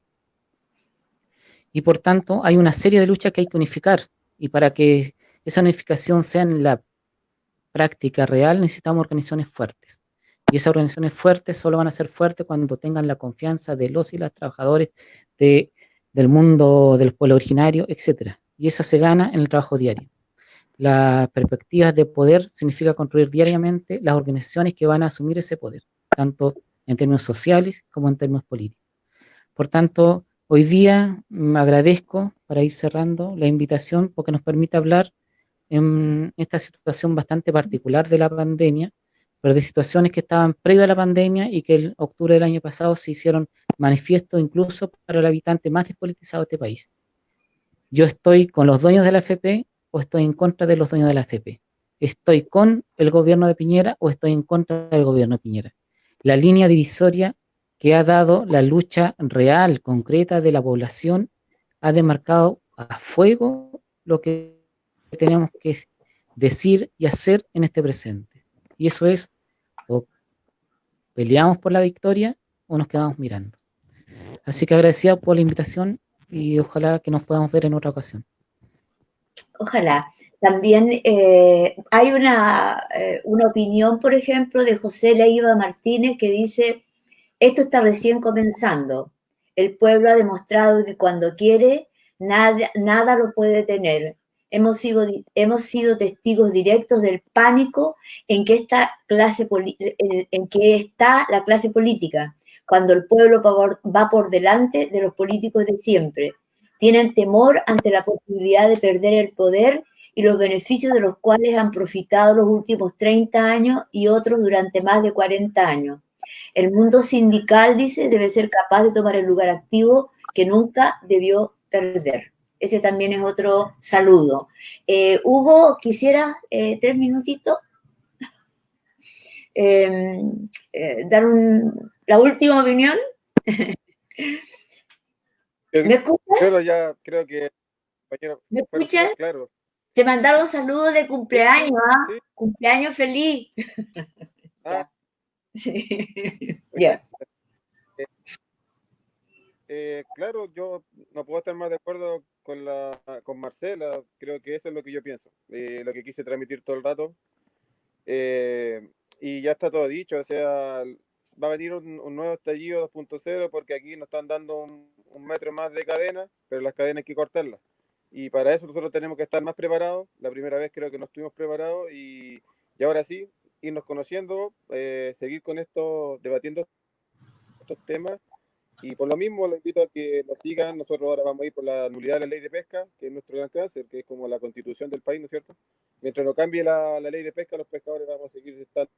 y por tanto hay una serie de luchas que hay que unificar, y para que esa unificación sea en la práctica real necesitamos organizaciones fuertes, y esas organizaciones fuertes solo van a ser fuertes cuando tengan la confianza de los y las trabajadores del mundo del pueblo originario, etcétera, y esa se gana en el trabajo diario. Las perspectivas de poder significa construir diariamente las organizaciones que van a asumir ese poder, tanto en términos sociales como en términos políticos. Por tanto, hoy día me agradezco, para ir cerrando, la invitación porque nos permite hablar en esta situación bastante particular de la pandemia, pero de situaciones que estaban previas a la pandemia y que en octubre del año pasado se hicieron manifiestos incluso para el habitante más despolitizado de este país. Yo estoy con los dueños de la AFP o estoy en contra de los dueños de la AFP. Estoy con el gobierno de Piñera o estoy en contra del gobierno de Piñera. La línea divisoria que ha dado la lucha real, concreta de la población, ha demarcado a fuego lo que tenemos que decir y hacer en este presente. Y eso es, o peleamos por la victoria o nos quedamos mirando. Así que agradecido por la invitación y ojalá que nos podamos ver en otra ocasión. Ojalá. También hay una opinión, por ejemplo, de José Leiva Martínez que dice, esto está recién comenzando. El pueblo ha demostrado que cuando quiere, nada lo puede detener. Hemos sido testigos directos del pánico en que está la clase política, cuando el pueblo va por delante de los políticos de siempre. Tienen temor ante la posibilidad de perder el poder y los beneficios de los cuales han profitado los últimos 30 años y otros durante más de 40 años. El mundo sindical, dice, debe ser capaz de tomar el lugar activo que nunca debió perder. Ese también es otro saludo. Hugo, ¿quisieras 3 minutitos? Dar la última opinión. ¿Me escuchas? Pero ya creo que, compañero, ¿Me escuchas? claro. Te mandaron saludos de cumpleaños, ¿ah? Sí. Cumpleaños feliz. Ah. Sí. Ya. Claro, yo no puedo estar más de acuerdo con Marcela, creo que eso es lo que yo pienso, lo que quise transmitir todo el rato, y ya está todo dicho, o sea, va a venir un nuevo estallido 2.0 porque aquí nos están dando un metro más de cadena, pero las cadenas hay que cortarlas, y para eso nosotros tenemos que estar más preparados. La primera vez creo que no estuvimos preparados y ahora sí, irnos conociendo, seguir con esto, debatiendo estos temas. Y por lo mismo los invito a que nos sigan. Nosotros ahora vamos a ir por la nulidad de la ley de pesca, que es nuestro gran cáncer, que es como la constitución del país, ¿no es cierto? Mientras no cambie la ley de pesca, los pescadores vamos a seguir estando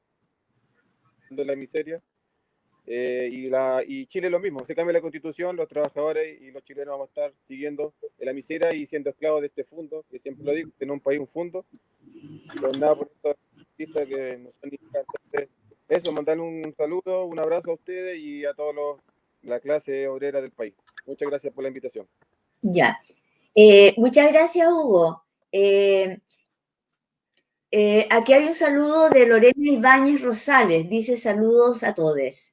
en la miseria. y Chile lo mismo, se cambia la constitución, los trabajadores y los chilenos vamos a estar siguiendo en la miseria y siendo esclavos de este fondo, que siempre lo digo, que en un país un fondo, pero nada por estos artistas que nos han indicado. Entonces, eso, mandarle un saludo, un abrazo a ustedes y a todos la clase obrera del país. Muchas gracias por la invitación. Ya. Muchas gracias, Hugo. Aquí hay un saludo de Lorena Ibáñez Rosales, dice saludos a todos.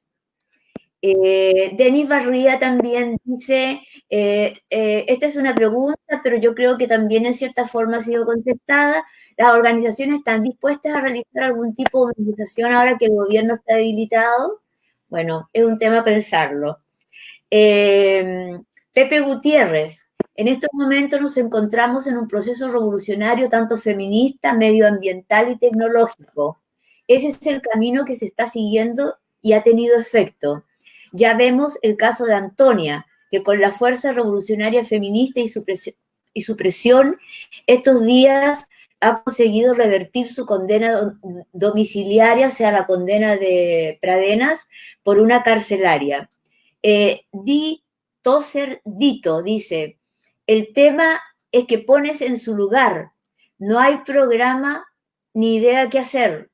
Denis Barría también dice, esta es una pregunta, pero yo creo que también en cierta forma ha sido contestada. ¿Las organizaciones están dispuestas a realizar algún tipo de movilización ahora que el gobierno está debilitado? Bueno, es un tema a pensarlo. Pepe Gutiérrez, en estos momentos nos encontramos en un proceso revolucionario tanto feminista, medioambiental y tecnológico. Ese es el camino que se está siguiendo y ha tenido efecto. Ya vemos el caso de Antonia, que con la fuerza revolucionaria feminista y su presión, estos días ha conseguido revertir su condena domiciliaria, o sea, la condena de Pradenas, por una carcelaria. Dito dice, el tema es que pones en su lugar, no hay programa ni idea qué hacer.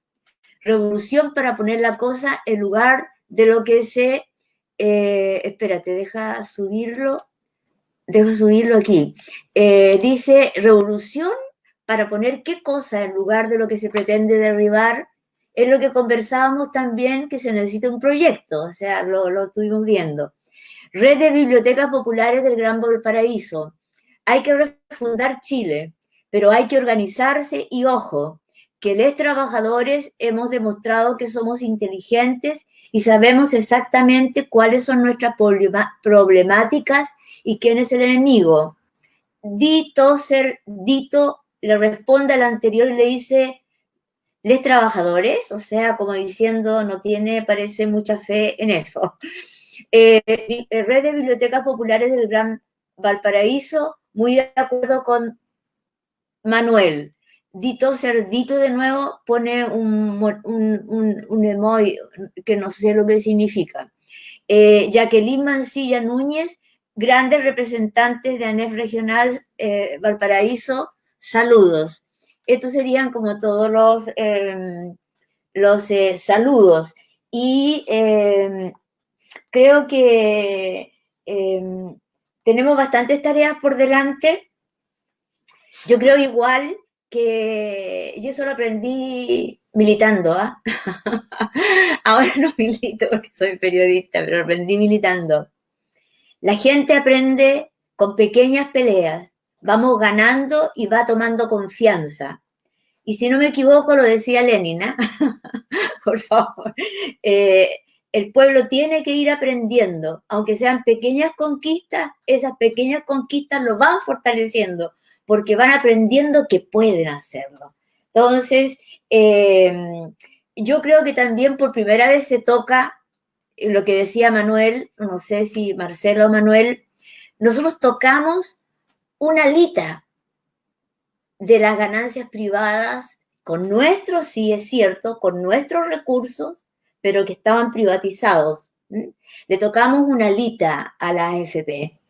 Revolución para poner la cosa en lugar de lo que se... espérate, deja subirlo aquí. Dice, revolución para poner qué cosa en lugar de lo que se pretende derribar. Es lo que conversábamos también, que se necesita un proyecto, o sea, lo estuvimos viendo. Red de Bibliotecas Populares del Gran Valparaíso. Hay que refundar Chile, pero hay que organizarse y, ojo, que los trabajadores hemos demostrado que somos inteligentes y sabemos exactamente cuáles son nuestras problemáticas y quién es el enemigo. Dito le responde al anterior y le dice, les trabajadores, o sea, como diciendo, no tiene, parece, mucha fe en eso. Red de Bibliotecas Populares del Gran Valparaíso, muy de acuerdo con Manuel. Dito Cerdito de nuevo pone un emoji que no sé lo que significa. Jacqueline Mancilla Núñez, grandes representantes de ANEF Regional Valparaíso, saludos. Estos serían como todos los saludos. Y creo que tenemos bastantes tareas por delante. Yo creo igual que yo eso lo aprendí militando, ¿ah? Ahora no milito porque soy periodista, pero aprendí militando. La gente aprende con pequeñas peleas, vamos ganando y va tomando confianza. Y si no me equivoco, lo decía Lenin, ¿eh? Por favor. El pueblo tiene que ir aprendiendo, aunque sean pequeñas conquistas, esas pequeñas conquistas lo van fortaleciendo, porque van aprendiendo que pueden hacerlo. Entonces, yo creo que también por primera vez se toca lo que decía Manuel, no sé si Marcelo o Manuel, nosotros tocamos una alita de las ganancias privadas con nuestros, sí es cierto, con nuestros recursos, pero que estaban privatizados. Le tocamos una alita a la AFP.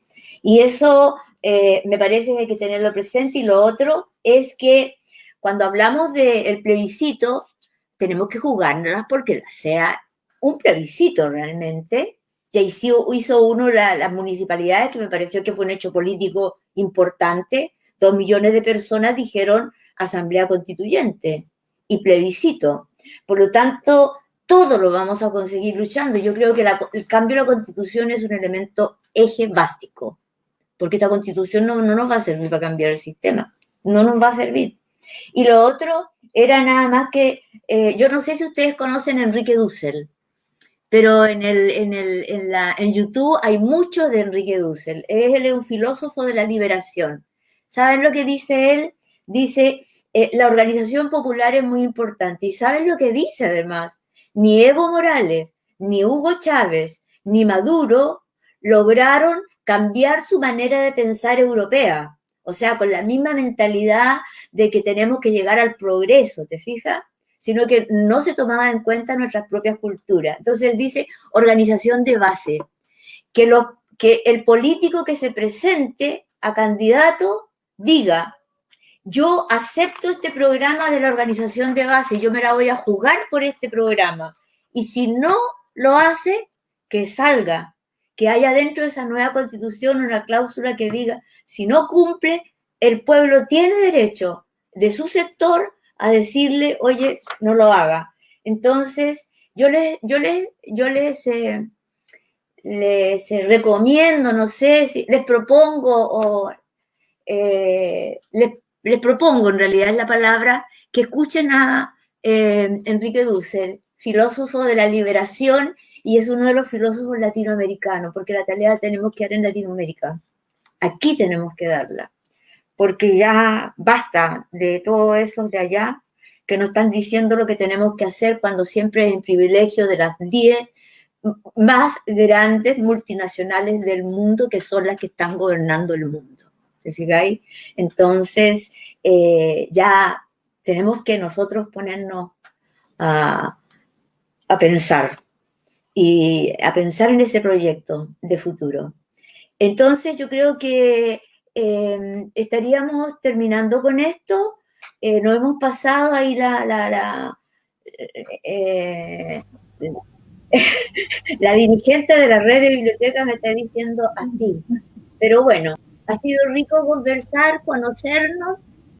Y eso me parece que hay que tenerlo presente. Y lo otro es que cuando hablamos del plebiscito, tenemos que jugárnoslas porque sea un plebiscito realmente. Ya hizo uno las municipalidades, que me pareció que fue un hecho político importante. 2 millones de personas dijeron asamblea constituyente y plebiscito. Por lo tanto, todo lo vamos a conseguir luchando. Yo creo que el cambio de la Constitución es un elemento eje básico, porque esta Constitución no nos va a servir para cambiar el sistema, no nos va a servir. Y lo otro era nada más que, yo no sé si ustedes conocen a Enrique Dussel, pero en YouTube hay mucho de Enrique Dussel. Él es un filósofo de la liberación. ¿Saben lo que dice él? Dice, la organización popular es muy importante. ¿Y saben lo que dice además? Ni Evo Morales, ni Hugo Chávez, ni Maduro lograron cambiar su manera de pensar europea. O sea, con la misma mentalidad de que tenemos que llegar al progreso, ¿te fijas? sino que no se tomaba en cuenta nuestras propias culturas. Entonces él dice organización de base, que el político que se presente a candidato diga, yo acepto este programa de la organización de base, yo me la voy a jugar por este programa, y si no lo hace, que salga, que haya dentro de esa nueva constitución una cláusula que diga, si no cumple, el pueblo tiene derecho de su sector a decirle, oye, no lo haga. Entonces, yo les recomiendo, no sé, si les propongo, o les propongo, en realidad es la palabra, que escuchen a Enrique Dussel, filósofo de la liberación, y es uno de los filósofos latinoamericanos, porque la tarea la tenemos que dar en Latinoamérica. Aquí tenemos que darla, porque ya basta de todo eso de allá, que nos están diciendo lo que tenemos que hacer cuando siempre es en privilegio de las 10 más grandes multinacionales del mundo, que son las que están gobernando el mundo. ¿Te fijáis? Entonces, ya tenemos que nosotros ponernos a pensar, y a pensar en ese proyecto de futuro. Entonces, yo creo que estaríamos terminando con esto. Nos hemos pasado ahí la dirigente de la red de bibliotecas me está diciendo así. Pero bueno, ha sido rico conversar, conocernos,